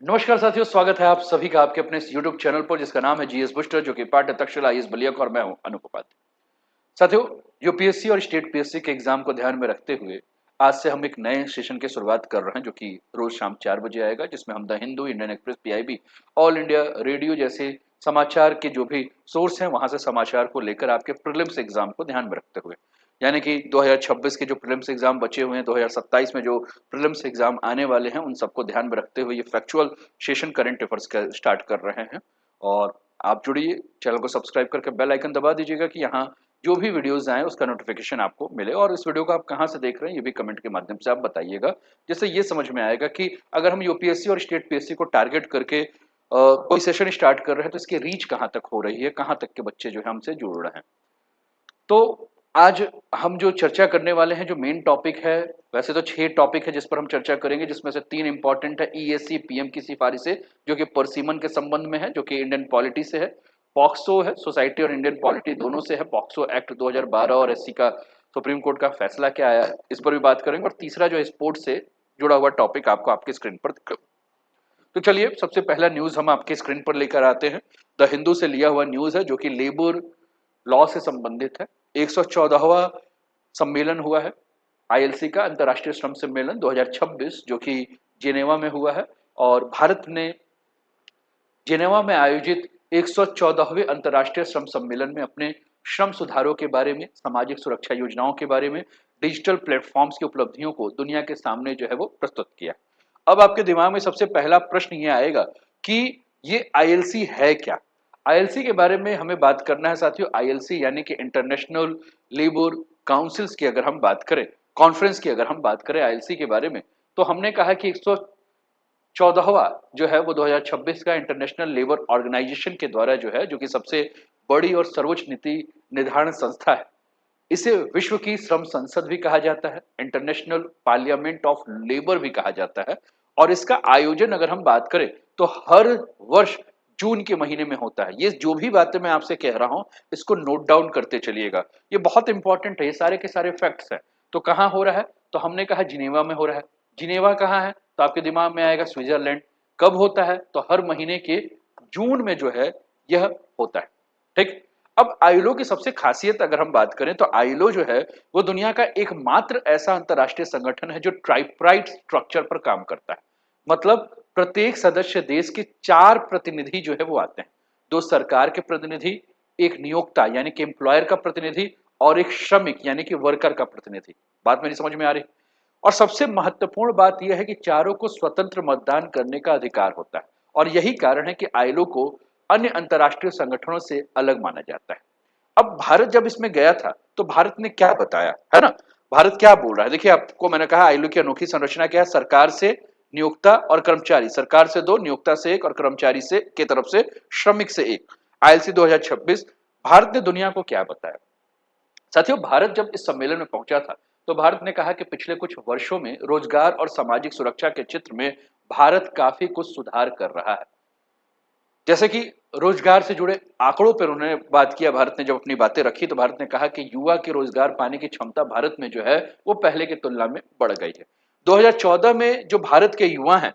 नमस्कार साथियों, स्वागत है आप सभी का आपके अपने इस YouTube चैनल पर जिसका नाम है जीएस बूस्टर, जो कि पार्ट है तक्षशिला आईएएस बलिया का और मैं हूं अनूप उपाध्याय। साथियों, यूपीएससी और स्टेट पीएससी के एग्जाम को ध्यान में रखते हुए आज से हम एक नए सेशन की शुरुआत कर रहे हैं, जो कि रोज शाम 4 बजे आएगा, जिसमें हम the Hindu, Indian express, PIB, all India radio जैसे समाचार के जो भी सोर्स हैं वहां से समाचार को लेकर आपके प्रीलिम्स एग्जाम को ध्यान में रखते हुए, यानी कि 2026 के जो प्रीलिम्स एग्जाम बचे हुए हैं, 2027 में जो प्रीलिम्स एग्जाम आने वाले हैं, उन सबको ध्यान में रखते हुए ये फैक्चुअल सेशन करंट अफेयर्स का स्टार्ट कर रहे हैं। और आप जुड़िए, चैनल को सब्सक्राइब करके बेल आइकन दबा दीजिएगा कि यहाँ जो भी वीडियोस आए उसका नोटिफिकेशन आपको मिले। और इस वीडियो को आप कहाँ से देख रहे हैं ये भी कमेंट के माध्यम से आप बताइएगा, जिससे ये समझ में आएगा कि अगर हम यूपीएससी और स्टेट पीएससी को टारगेट करके कोई सेशन स्टार्ट कर रहे हैं तो इसकी रीच कहाँ तक हो रही है, कहाँ तक के बच्चे जो है हमसे जुड़ रहे हैं। तो आज हम जो चर्चा करने वाले हैं, जो मेन टॉपिक है, वैसे तो 6 टॉपिक है जिस पर हम चर्चा करेंगे, जिसमें से 3 इंपॉर्टेंट है। ईएससी पीएम की सिफारिशें जो कि परसिमन के संबंध में है, जो कि इंडियन पॉलिटी से है। पॉक्सो है, सोसाइटी और इंडियन पॉलिटी दोनों से है। पॉक्सो एक्ट 2012 और एससी का सुप्रीम कोर्ट का फैसला क्या आया है, इस पर भी बात करेंगे। और तीसरा जो है स्पोर्ट्स से जुड़ा हुआ टॉपिक आपको आपके स्क्रीन पर तो चलिए, सबसे पहला न्यूज हम आपके स्क्रीन पर लेकर आते हैं। द हिंदू से लिया हुआ न्यूज है, जो कि लेबर लॉ से संबंधित है। 114वां सम्मेलन हुआ है आईएलसी का, अंतर्राष्ट्रीय श्रम सम्मेलन 2026, जो कि जिनेवा में हुआ है। और भारत ने जिनेवा में आयोजित 114वें अंतर्राष्ट्रीय श्रम सम्मेलन में अपने श्रम सुधारों के बारे में, सामाजिक सुरक्षा योजनाओं के बारे में, डिजिटल प्लेटफॉर्म्स की उपलब्धियों को दुनिया के सामने जो है वो प्रस्तुत किया। अब आपके दिमाग में सबसे पहला प्रश्न ये आएगा कि ये आईएलसी है क्या। आईएलसी के बारे में हमें बात करना है साथियों। आईएलसी यानी कि इंटरनेशनल लेबर काउंसिल्स की अगर हम बात करें, कॉन्फ्रेंस की अगर हम बात करें आईएलसी के बारे में, तो हमने कहा कि 114वां जो है वो 2026 का इंटरनेशनल लेबर ऑर्गेनाइजेशन के द्वारा जो है, जो कि सबसे बड़ी और सर्वोच्च नीति निर्धारण संस्था है। इसे विश्व की श्रम संसद भी कहा जाता है, इंटरनेशनल पार्लियामेंट ऑफ लेबर भी कहा जाता है। और इसका आयोजन अगर हम बात करें तो हर वर्ष जून के महीने में होता है। ये जो भी बातें मैं आपसे कह रहा हूं, इसको नोट डाउन करते चलिएगा, ये बहुत इंपॉर्टेंट है, ये सारे के सारे फैक्ट्स हैं। तो कहाँ हो रहा है, तो हमने कहा जिनेवा में हो रहा है। जिनेवा कहाँ है, तो आपके दिमाग में आएगा स्विट्जरलैंड। कब होता है, तो हर महीने के जून में जो है यह होता है। ठीक। अब आईलो की सबसे खासियत अगर हम बात करें तो आईलो जो है वो दुनिया का एकमात्र ऐसा अंतरराष्ट्रीय संगठन है जो ट्राइप्राइट स्ट्रक्चर पर काम करता है। मतलब प्रत्येक सदस्य देश के 4 प्रतिनिधि जो है वो आते हैं। 2 सरकार के प्रतिनिधि, एक नियोक्ता यानी कि एम्प्लॉयर का प्रतिनिधि, और एक श्रमिक यानी कि वर्कर का प्रतिनिधि। बात मेरी समझ में आ रही। और सबसे महत्वपूर्ण बात यह है कि चारों को स्वतंत्र मतदान करने का अधिकार होता है। और यही कारण है कि आईलो को अन्य अंतरराष्ट्रीय संगठनों से अलग माना जाता है। अब भारत जब इसमें गया था तो भारत ने क्या बताया, है ना। भारत क्या बोल रहा है, देखिए आपको मैंने कहा आईलो की अनोखी संरचना क्या है। सरकार से नियोक्ता और कर्मचारी, सरकार से 2, नियोक्ता से 1 और कर्मचारी से के तरफ से श्रमिक से 1। आईएलसी 2026। भारत ने दुनिया को क्या बताया साथियों। भारत जब इस सम्मेलन में पहुंचा था तो भारत ने कहा कि पिछले कुछ वर्षों में रोजगार और सामाजिक सुरक्षा के क्षेत्र में भारत काफी कुछ सुधार कर रहा है। जैसे कि रोजगार से जुड़े आंकड़ों पर उन्होंने बात किया। भारत ने जब अपनी बातें रखी तो भारत ने कहा कि युवा के रोजगार पाने की क्षमता भारत में जो है वो पहले की तुलना में बढ़ गई है। 2014 में जो भारत के युवा हैं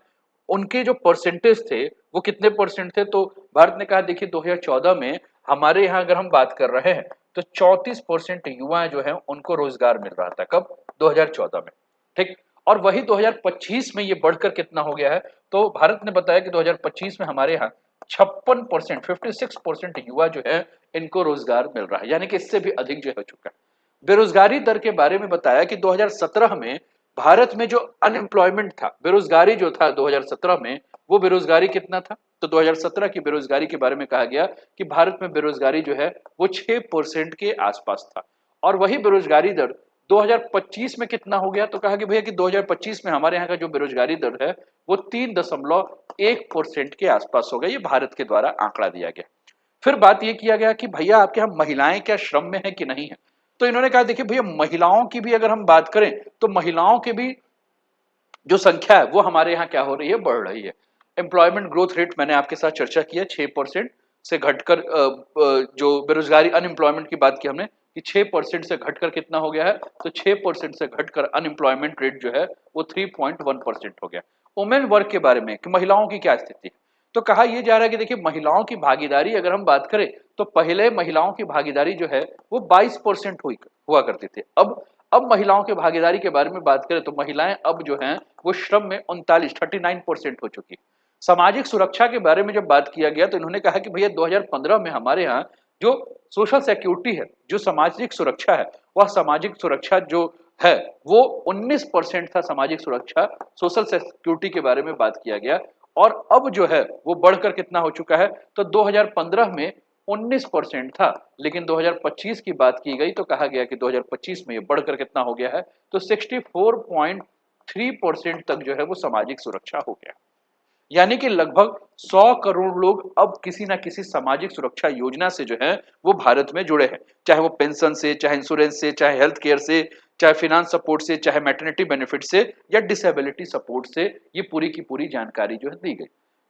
उनके जो परसेंटेज थे वो कितने परसेंट थे, तो भारत ने कहा देखिए 2014 में हमारे यहाँ अगर हम बात कर रहे हैं तो 34% युवा जो है उनको रोजगार मिल रहा था। कब, 2014 में। ठीक। और वही 2025 में ये बढ़कर कितना हो गया है, तो भारत ने बताया कि 2025 में हमारे यहाँ 56%, 56% युवा जो है इनको रोजगार मिल रहा है, यानी कि इससे भी अधिक जो हो चुका है। बेरोजगारी दर के बारे में बताया कि 2017 में भारत में जो अनएम्प्लॉयमेंट था, बेरोजगारी जो था 2017 में, वो बेरोजगारी कितना था, तो 2017 की बेरोजगारी के बारे में कहा गया कि भारत में बेरोजगारी जो है वो 6% के आसपास था। और वही बेरोजगारी दर 2025 में कितना हो गया, तो कहा कि भैया कि 2025 में हमारे यहाँ का जो बेरोजगारी दर है वो 3.1% के आसपास हो गया। ये भारत के द्वारा आंकड़ा दिया गया। फिर बात ये किया गया कि भैया आपके यहाँ महिलाएं क्या श्रम में है कि नहीं है, तो इन्होंने कहा देखिए भैया महिलाओं की भी अगर हम बात करें तो महिलाओं की भी जो संख्या है वो हमारे यहाँ क्या हो रही है, बढ़ रही है। एम्प्लॉयमेंट ग्रोथ रेट मैंने आपके साथ चर्चा की है, 6% से घटकर जो बेरोजगारी अनएम्प्लॉयमेंट की बात की हमने कि 6% से घटकर कितना हो गया है, तो 6% से घटकर अनएम्प्लॉयमेंट रेट जो है वो 3.1% हो गया। वुमेन वर्क के बारे में कि महिलाओं की क्या स्थिति है। तो कहा यह जा रहा है कि देखिए महिलाओं की भागीदारी अगर हम बात करें तो पहले महिलाओं की भागीदारी जो है वो 22% हुआ करती थी। अब महिलाओं की भागीदारी के बारे में बात करें तो महिलाएं अब जो हैं वो श्रम में 39% हो चुकी है। सामाजिक सुरक्षा के बारे में जब बात किया गया तो इन्होंने कहा कि भैया 2015 में हमारे यहाँ जो सोशल सिक्योरिटी है, जो सामाजिक सुरक्षा है, वह सामाजिक सुरक्षा जो है वो 19% था। सामाजिक सुरक्षा सोशल सिक्योरिटी के बारे में बात किया गया और अब जो है वो बढ़कर कितना हो चुका है तो 2015 में 19% था, लेकिन 2025 की बात की गई तो कहा गया कि 2025 में ये बढ़कर कितना हो गया है तो 64.3% तक जो है वो सामाजिक सुरक्षा हो गया। यानी कि लगभग 100 करोड़ लोग अब किसी ना किसी सामाजिक सुरक्षा योजना से जो है वो भारत में जुड़े हैं, चाहे वो पेंशन से, चाहे इंश्योरेंस से, चाहे हेल्थ केयर से, चाहे फाइनेंस सपोर्ट से, चाहे मैटरनिटी बेनिफिट से या डिसेबिलिटी सपोर्ट से। ये पूरी की पूरी जानकारी जो है दी गई।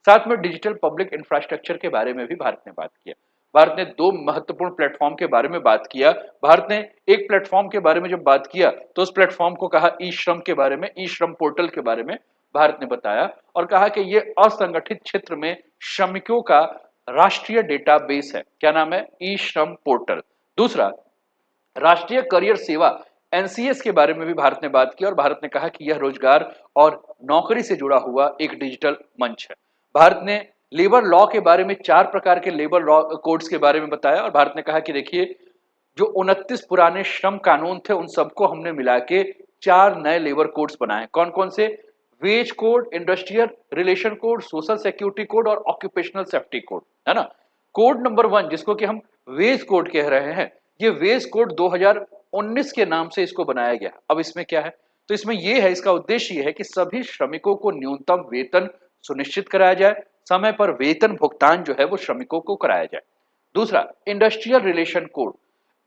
साथ में डिजिटल पब्लिक इंफ्रास्ट्रक्चर के बारे में भी भारत ने बात किया। भारत ने दो महत्वपूर्ण प्लेटफॉर्म के बारे में बात किया। भारत ने एक प्लेटफॉर्म के बारे में जब बात किया तो उस प्लेटफॉर्म को कहा ई श्रम के बारे में, ई श्रम पोर्टल के बारे में भारत ने बताया और कहा कि ये असंगठित क्षेत्र में श्रमिकों का राष्ट्रीय डेटाबेस है। क्या नाम है? ई श्रम पोर्टल। दूसरा, राष्ट्रीय करियर सेवा एनसीएस के बारे में भी भारत ने बात की और भारत ने कहा कि यह रोजगार और नौकरी से जुड़ा हुआ एक डिजिटल मंच है। भारत ने लेबर लॉ के बारे में 4 प्रकार के लेबर लॉ कोड्स के बारे में बताया और भारत ने कहा कि देखिए जो 29 पुराने श्रम कानून थे उन सबको हमने मिला के 4 नए लेबर कोड्स बनाए। कौन कौन से? Wage code, industrial relation code, social security code और ऑक्यूपेशनल सेफ्टी कोड, है ना। कोड नंबर 1 जिसको कि हम वेज कोड कह रहे हैं, ये वेज कोड 2019 के नाम से इसको बनाया गया। अब इसमें क्या है? तो इसमें यह है, इसका उद्देश्य यह है कि सभी श्रमिकों को न्यूनतम वेतन सुनिश्चित कराया जाए, समय पर वेतन भुगतान जो है वो श्रमिकों को कराया जाए। दूसरा, इंडस्ट्रियल रिलेशन कोड।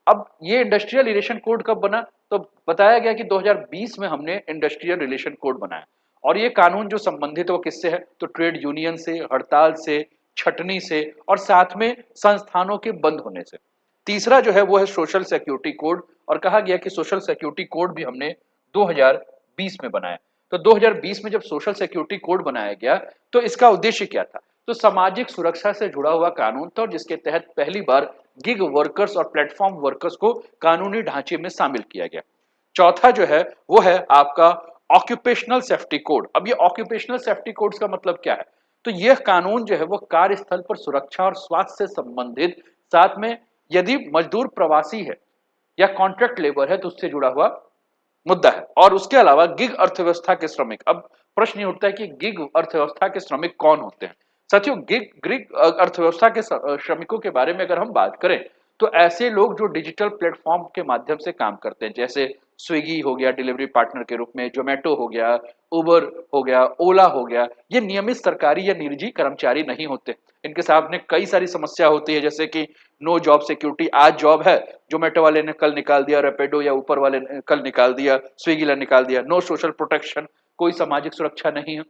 अब ये इंडस्ट्रियल रिलेशन कोड कब बना? तो बताया गया कि 2020 में हमने इंडस्ट्रियल रिलेशन कोड बनाया और ये कानून जो संबंधित है वो किससे है? तो ट्रेड यूनियन से, हड़ताल से, छटनी से और साथ में संस्थानों के बंद होने से। तीसरा जो है वो है सोशल सिक्योरिटी कोड और कहा गया कि सोशल सिक्योरिटी कोड भी हमने 2020 में बनाया। तो 2020 में जब सोशल सिक्योरिटी कोड बनाया गया तो इसका उद्देश्य क्या था? तो सामाजिक सुरक्षा से जुड़ा हुआ कानून था और जिसके तहत पहली बार गिग वर्कर्स और प्लेटफॉर्म वर्कर्स को कानूनी ढांचे में शामिल किया गया। चौथा जो है वो है आपका ऑक्यूपेशनल सेफ्टी कोड। अब ये ऑक्यूपेशनल सेफ्टी कोड्स का मतलब क्या है? तो यह कानून जो है वो कार्यस्थल पर सुरक्षा और स्वास्थ्य से संबंधित, साथ में यदि मजदूर प्रवासी है या कॉन्ट्रैक्ट लेबर है तो उससे जुड़ा हुआ मुद्दा है। और उसके अलावा गिग अर्थव्यवस्था के श्रमिक। अब प्रश्न ये उठता है कि गिग अर्थव्यवस्था के श्रमिक कौन होते हैं? साथियों, गिग गिग अर्थव्यवस्था के श्रमिकों के बारे में अगर हम बात करें तो ऐसे लोग जो डिजिटल प्लेटफॉर्म के माध्यम से काम करते हैं, जैसे स्विगी हो गया डिलीवरी पार्टनर के रूप में, जोमेटो हो गया, उबर हो गया, ओला हो गया, ये नियमित सरकारी या निजी कर्मचारी नहीं होते। इनके सामने कई सारी समस्या होती है, जैसे कि नो जॉब सिक्योरिटी। आज जॉब है, जोमेटो वाले ने कल निकाल दिया, रैपिडो या ऊपर वाले ने कल निकाल दिया, स्विगी ने निकाल दिया। नो सोशल प्रोटेक्शन, कोई सामाजिक सुरक्षा नहीं है,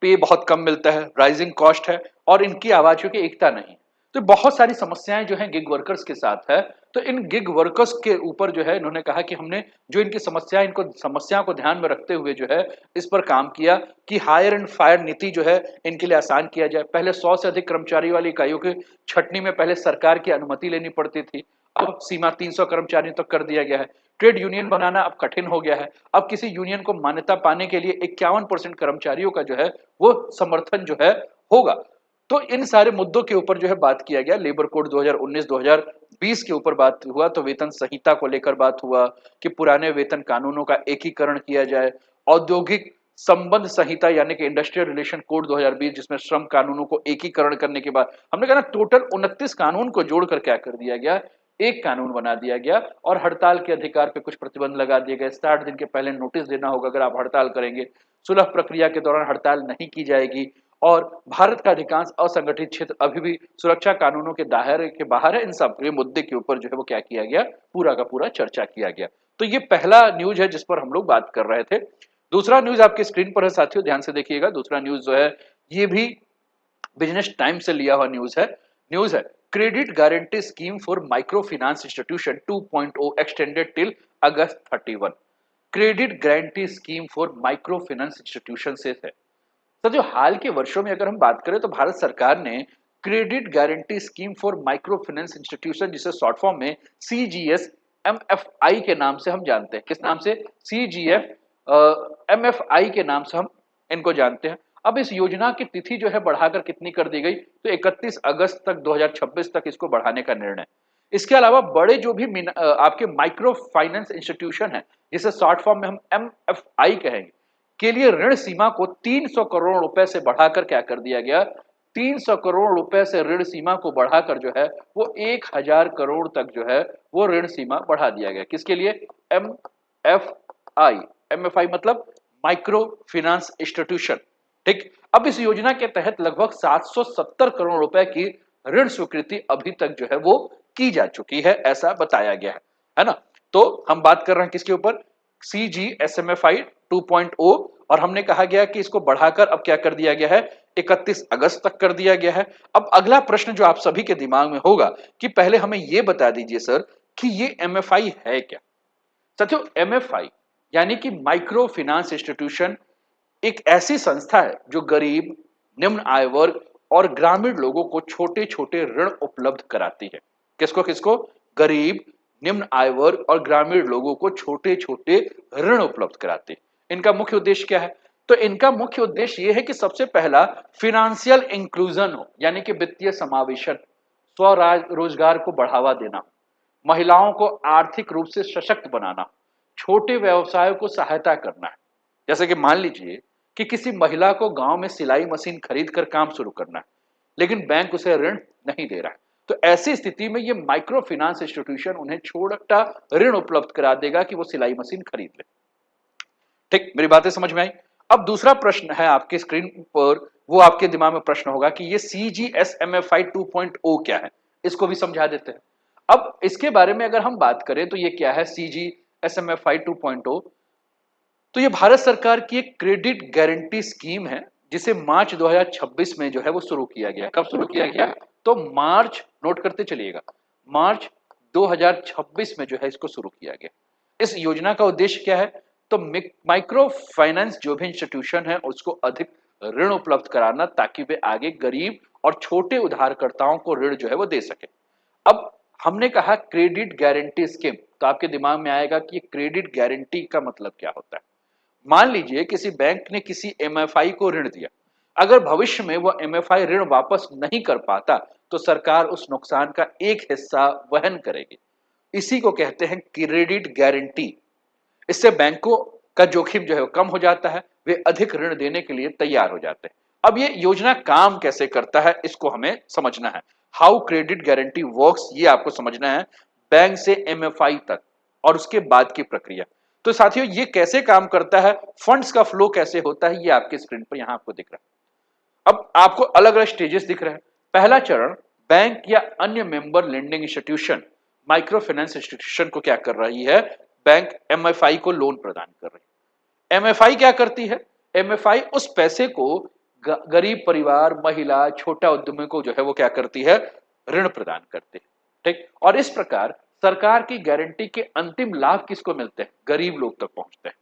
पे बहुत कम मिलता है, राइजिंग कॉस्ट है और इनकी आवाज़ों की एकता नहीं। तो बहुत सारी समस्याएं जो हैं गिग वर्कर्स के साथ है। तो इन गिग वर्कर्स के ऊपर जो है इन्होंने कहा कि हमने जो इनकी समस्या, इनको समस्याओं को ध्यान में रखते हुए जो है इस पर काम किया कि हायर एंड फायर नीति जो है इनके लिए आसान किया जाए। पहले 100 से अधिक कर्मचारी वाली इकाइयों की छटनी में पहले सरकार की अनुमति लेनी पड़ती थी, अब सीमा 300 कर्मचारियों तक कर दिया गया है। ट्रेड यूनियन बनाना अब कठिन हो गया है, अब किसी यूनियन को मान्यता पाने के लिए 51% कर्मचारियों का जो है वो समर्थन जो है होगा। तो इन सारे मुद्दों के ऊपर जो है बात किया गया। लेबर कोड 2019-2020 के ऊपर बात हुआ, तो वेतन संहिता को लेकर बात हुआ कि पुराने वेतन कानूनों का एकीकरण किया जाए। औद्योगिक संबंध संहिता यानी कि इंडस्ट्रियल रिलेशन कोड 2020 जिसमें श्रम कानूनों को एकीकरण करने के बाद हमने कहा ना टोटल 29 कानून को जोड़कर क्या कर दिया गया, एक कानून बना दिया गया। और हड़ताल के अधिकार पे कुछ प्रतिबंध लगा दिए गए। 60 दिन के पहले नोटिस देना होगा अगर आप हड़ताल करेंगे। सुलह प्रक्रिया के दौरान हड़ताल नहीं की जाएगी और भारत का अधिकांश असंगठित क्षेत्र अभी भी सुरक्षा कानूनों के दायरे के बाहर है। इन सब ये मुद्दे के ऊपर जो है वो क्या किया गया, पूरा का पूरा चर्चा किया गया। तो ये पहला न्यूज है जिस पर हम लोग बात कर रहे थे। दूसरा न्यूज आपके स्क्रीन पर है साथियों, ध्यान से देखिएगा। दूसरा न्यूज जो है ये भी बिजनेस टाइम से लिया हुआ न्यूज है credit guarantee scheme for micro finance institution 2.0 extended till August 31। Credit guarantee scheme for micro finance institution से है। तो जो हाल के वर्षों में अगर हम बात करें तो भारत सरकार ने credit guarantee scheme for micro finance institution, जिसे शॉर्ट फॉर्म में सीजीएस एमएफआई के नाम से हम जानते हैं। किस नाम से? सीजीएफ एमएफआई के नाम से हम इनको जानते हैं। अब इस योजना की तिथि जो है बढ़ाकर कितनी कर दी गई? तो 31 अगस्त तक 2026 तक इसको बढ़ाने का निर्णय। इसके अलावा बड़े जो भी आपके माइक्रो फाइनेंस इंस्टीट्यूशन है, जिसे शॉर्ट फॉर्म में हम एमएफआई कहेंगे, के लिए ऋण सीमा को 300 करोड़ रुपए से बढ़ाकर क्या कर दिया गया? 300 करोड़ रुपए से ऋण सीमा को बढ़ाकर जो है वो 1000 करोड़ तक जो है वो ऋण सीमा बढ़ा दिया गया। किसके लिए? M F I. M F I मतलब माइक्रो फाइनेंस इंस्टीट्यूशन। ठीक। अब इस योजना के तहत लगभग 770 करोड़ रुपए की ऋण स्वीकृति अभी तक जो है वो की जा चुकी है, ऐसा बताया गया है ना। तो हम बात कर रहे हैं किसके ऊपर? CGSMFI 2.0। और हमने कहा गया कि इसको बढ़ाकर अब क्या कर दिया गया है? 31 अगस्त तक कर दिया गया है। अब अगला प्रश्न जो आप सभी के दिमाग में होगा कि पहले हमें यह बता दीजिए सर कि ये MFI है क्या? साथियों, MFI यानी कि माइक्रो फाइनेंस इंस्टीट्यूशन एक ऐसी संस्था है जो गरीब, निम्न आय वर्ग और ग्रामीण लोगों को छोटे छोटे ऋण उपलब्ध कराती है। किसको किसको? गरीब, निम्न आय वर्ग और ग्रामीण लोगों को छोटे छोटे ऋण उपलब्ध कराती है। इनका मुख्य उद्देश्य क्या है? तो इनका मुख्य उद्देश्य यह है कि सबसे पहला फिनेंशियल इंक्लूजन हो, यानी कि वित्तीय समावेशन, स्वरोजगार को बढ़ावा देना, महिलाओं को आर्थिक रूप से सशक्त बनाना, छोटे व्यवसायों को सहायता करना है। जैसे कि मान लीजिए कि किसी महिला को गांव में सिलाई मशीन खरीद कर काम शुरू करना है, लेकिन बैंक उसे ऋण नहीं दे रहा है, तो ऐसी स्थिति में ये माइक्रो फाइनेंस इंस्टीट्यूशन उन्हें छोटा ऋण उपलब्ध करा देगा कि वो सिलाई मशीन खरीद ले। ठीक, मेरी बातें समझ में आई? अब दूसरा प्रश्न है आपके स्क्रीन पर, वो आपके दिमाग में प्रश्न होगा कि ये CGSMFI 2.0 क्या है? इसको भी समझा देते हैं। अब इसके बारे में अगर हम बात करें तो ये क्या है CGSMFI 2.0? तो ये भारत सरकार की एक क्रेडिट गारंटी स्कीम है, जिसे मार्च 2026 में जो है वो शुरू किया गया। कब शुरू किया गया? तो मार्च, नोट करते चलिएगा, मार्च 2026 में जो है इसको शुरू किया गया। इस योजना का उद्देश्य क्या है? तो माइक्रो फाइनेंस जो भी इंस्टीट्यूशन है उसको अधिक ऋण उपलब्ध कराना, ताकि वे आगे गरीब और छोटे उधारकर्ताओं को ऋण जो है वो दे सके। अब हमने कहा क्रेडिट गारंटी स्कीम, तो आपके दिमाग में आएगा कि क्रेडिट गारंटी का मतलब क्या होता है। मान लीजिए किसी बैंक ने किसी MFI को ऋण दिया, अगर भविष्य में वह MFI ऋण वापस नहीं कर पाता तो सरकार उस नुकसान का एक हिस्सा वहन करेगी। इसी को कहते हैं क्रेडिट गारंटी। इससे बैंकों का जोखिम जो है कम हो जाता है, वे अधिक ऋण देने के लिए तैयार हो जाते हैं। अब ये योजना काम कैसे करता है इसको हमें समझना है। हाउ क्रेडिट गारंटी वर्क्स, ये आपको समझना है, बैंक से MFI तक और उसके बाद की प्रक्रिया। तो साथियों, ये कैसे काम करता है, फंड्स का फ्लो कैसे होता है, ये आपके स्क्रीन पर यहां आपको दिख रहा है। अब आपको अलग अलग स्टेजेस दिख रहे हैं। पहला चरण, बैंक या अन्य member lending institution micro finance institution को क्या कर रही है? बैंक MFI को लोन प्रदान कर रही है। MFI क्या करती है? MFI उस पैसे को गरीब परिवार, महिला, छोटा उद्यमी को जो है वो क्या करती है? ऋण प्रदान करती है। ठीक। और इस प्रकार सरकार की गारंटी के अंतिम लाभ किसको मिलते हैं? गरीब लोग तक पहुंचते हैं।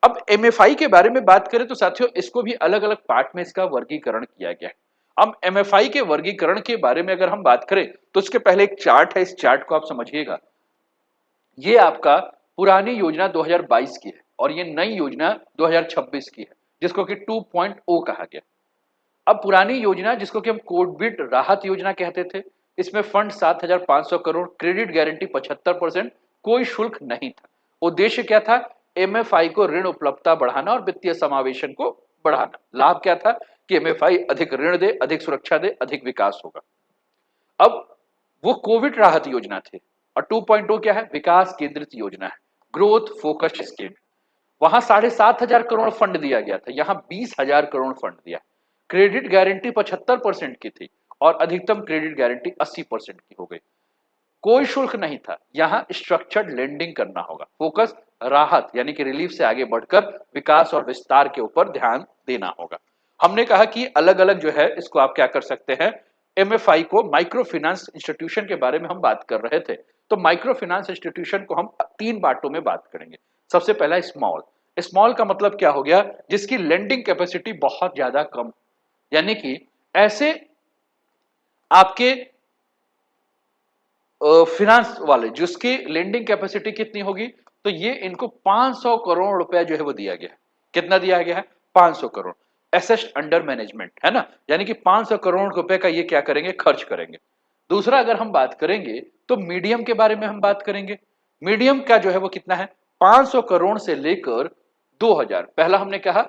अब MFI के बारे में बात करें तो साथियों, इसको भी अलग अलग पार्ट में इसका वर्गीकरण किया गया है। अब MFI के वर्गीकरण के बारे में अगर हम बात करें तो इसके पहले एक चार्ट है, इस चार्ट को आप समझिएगा। ये आपका पुरानी योजना 2022 की है और ये नई योजना 2026 की है, जिसको कि 2.0 कहा गया। अब पुरानी योजना, जिसको कि हम कोविड राहत योजना कहते थे, इसमें फंड 7,500 करोड़, क्रेडिट गारंटी 75%, कोई शुल्क नहीं था। उद्देश्य क्या था? MFI को ऋण उपलब्धता बढ़ाना और वित्तीय समावेशन को बढ़ाना। लाभ क्या था? कि MFI अधिक ऋण दे, अधिक सुरक्षा दे, अधिक विकास होगा। अब वो कोविड राहत योजना थी और 2.0 क्या है? विकास केंद्रित योजना है, ग्रोथ फोकस्ड स्कीम। वहां 7,500 करोड़ फंड दिया गया था, यहां 20,000 करोड़ फंड दिया। क्रेडिट गारंटी 75% की थी और अधिकतम क्रेडिट गारंटी 80% की हो गई। कोई शुल्क नहीं था, यहां स्ट्रक्चर्ड लेंडिंग करना होगा। फोकस राहत यानी कि रिलीफ से आगे बढ़कर विकास और विस्तार के ऊपर ध्यान देना होगा। हमने कहा कि अलग अलग जो है इसको आप क्या कर सकते हैं, MFI को, माइक्रो फाइनेंस इंस्टीट्यूशन के बारे में हम बात कर रहे थे, तो माइक्रो फाइनेंस इंस्टीट्यूशन को हम 3 बातों में बात करेंगे। सबसे पहला स्मॉल। स्मॉल का मतलब क्या हो गया? जिसकी लेंडिंग कैपेसिटी बहुत ज्यादा कम, यानी कि ऐसे आपके फिनांस वाले जिसकी लेंडिंग कैपेसिटी कितनी होगी, तो ये इनको 500 करोड़ रुपए जो है वो दिया गया है। कितना दिया गया है? 500 करोड़। एसेट अंडर मैनेजमेंट, है ना, यानी कि 500 करोड़ रुपए का ये क्या करेंगे? खर्च करेंगे। दूसरा अगर हम बात करेंगे तो मीडियम के बारे में हम बात करेंगे। मीडियम का जो है वो कितना है? 500 करोड़ से लेकर 2000। पहला हमने कहा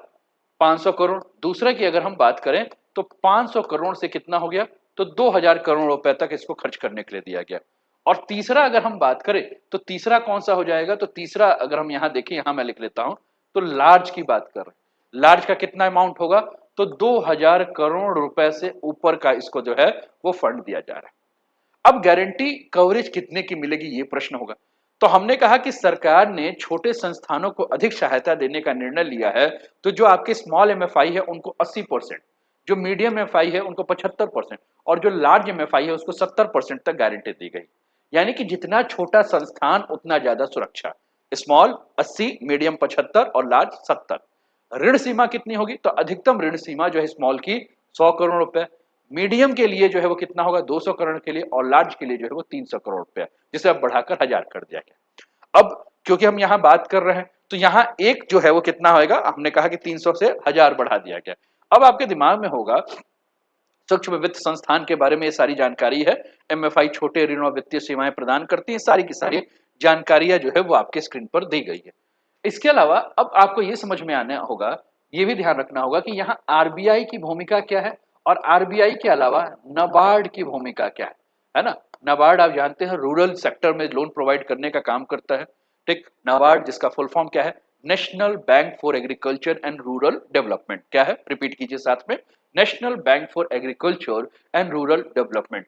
500 करोड़, दूसरा की अगर हम बात करें तो 500 करोड़ से कितना हो गया? तो 2000 करोड़ रुपए तक इसको खर्च करने के लिए दिया गया। और तीसरा अगर हम बात करें तो तीसरा कौन सा हो जाएगा? तो तीसरा अगर हम यहां देखें, यहां मैं लिख लेता हूं, तो लार्ज की बात कर रहे हैं। लार्ज का कितना अमाउंट होगा? तो 2000 करोड़ रुपए से ऊपर का इसको जो है वो फंड दिया जा रहा है। अब गारंटी कवरेज कितने की मिलेगी, ये प्रश्न होगा। तो हमने कहा कि सरकार ने छोटे संस्थानों को अधिक सहायता देने का निर्णय लिया है। तो जो आपके स्मॉल एमएफआई है उनको 80%, जो मीडियम एमएफआई है उनको 75% और जो लार्ज एमएफआई है उसको 70% तक गारंटी दी गई। यानी कि जितना छोटा संस्थान उतना ज्यादा सुरक्षा। स्मॉल 80, मीडियम 75 और लार्ज 70। ऋण सीमा कितनी होगी? तो अधिकतम ऋण सीमा जो है स्मॉल की 100 करोड़ रुपए, मीडियम के लिए जो है वो कितना होगा? 200 करोड़ के लिए, और लार्ज के लिए जो है वो 300 करोड़ रुपए, जिसे अब बढ़ाकर 1000 कर दिया गया। अब क्योंकि हम यहां बात कर रहे हैं तो यहां एक जो है वो कितना होएगा? हमने कहा कि 300 से 1000 बढ़ा दिया गया। अब आपके दिमाग में होगा सूक्ष्म वित्त संस्थान के बारे में ये सारी जानकारी है। एमएफआई छोटे ऋण और वित्तीय सेवाएं प्रदान करती है, सारी की सारी जानकारियां जो है वो आपके स्क्रीन पर दी गई है। इसके अलावा अब आपको ये समझ में आना होगा, ये भी ध्यान रखना होगा कि यहाँ आरबीआई की भूमिका क्या है और आरबीआई के अलावा नाबार्ड की भूमिका क्या है ना। नाबार्ड आप जानते हैं रूरल सेक्टर में लोन प्रोवाइड करने का काम करता है। ठीक, नाबार्ड जिसका फुल फॉर्म क्या है? National bank for agriculture and rural development. क्या है? रिपीट कीजिए साथ में, national bank for agriculture and rural development.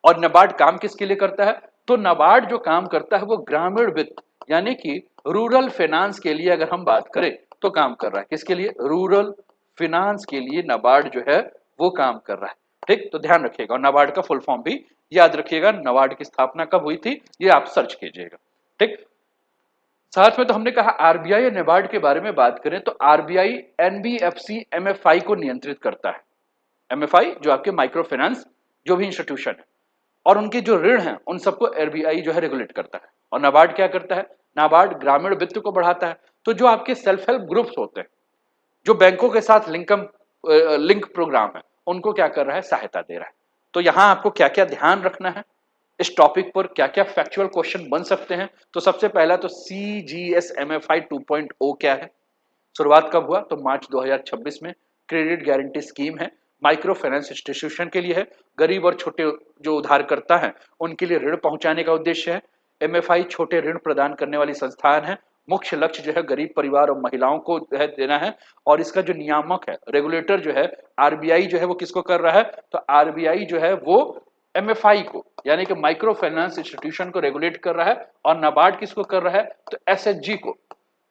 और नाबार्ड काम किसके लिए करता है? तो नाबार्ड जो काम करता है वो ग्रामीण वित्त यानी कि रूरल फाइनेंस के लिए अगर हम बात करें तो काम कर रहा है। किसके लिए? रूरल फाइनेंस के लिए नाबार्ड जो है वो काम कर रहा है। ठीक, तो ध्यान रखिएगा और नाबार्ड का फुल फॉर्म भी याद रखिएगा। नाबार्ड की स्थापना कब हुई थी ये आप सर्च कीजिएगा। ठीक, साथ में तो हमने कहा आरबीआई और नाबार्ड के बारे में बात करें तो आरबीआई एनबीएफसी एमएफआई को नियंत्रित करता है। एमएफआई जो आपके माइक्रो फाइनेंस जो भी इंस्टीट्यूशन है और उनके जो ऋण हैं उन सबको आरबीआई जो है रेगुलेट करता है। और नाबार्ड क्या करता है? नाबार्ड ग्रामीण वित्त को बढ़ाता है। तो जो आपके सेल्फ हेल्प ग्रुप्स होते हैं, जो बैंकों के साथ लिंक प्रोग्राम है, उनको क्या कर रहा है? सहायता दे रहा है। तो यहां आपको क्या क्या ध्यान रखना है, इस टॉपिक पर क्या क्या फैक्चुअल क्वेश्चन बन सकते हैं। तो सबसे पहला तो CGS-MFI 2.0 क्या है? शुरुआत कब हुआ? तो मार्च 2026 में। क्रेडिट गारंटी स्कीम है, माइक्रो फाइनेंस इंस्टीट्यूशन के लिए है, गरीब और छोटे जो उधारकर्ता हैं उनके लिए ऋण पहुंचाने का उद्देश्य है। एमएफआई छोटे ऋण प्रदान करने वाली संस्थान है। मुख्य लक्ष्य जो है गरीब परिवार और महिलाओं को जो है देना है। और इसका जो नियामक है, रेगुलेटर जो है आरबीआई जो है वो किसको कर रहा है? तो आरबीआई जो है वो एमएफआई को यानी कि माइक्रो फाइनेंस इंस्टीट्यूशन को रेगुलेट कर रहा है। और नाबार्ड किसको कर रहा है? तो एसएचजी को,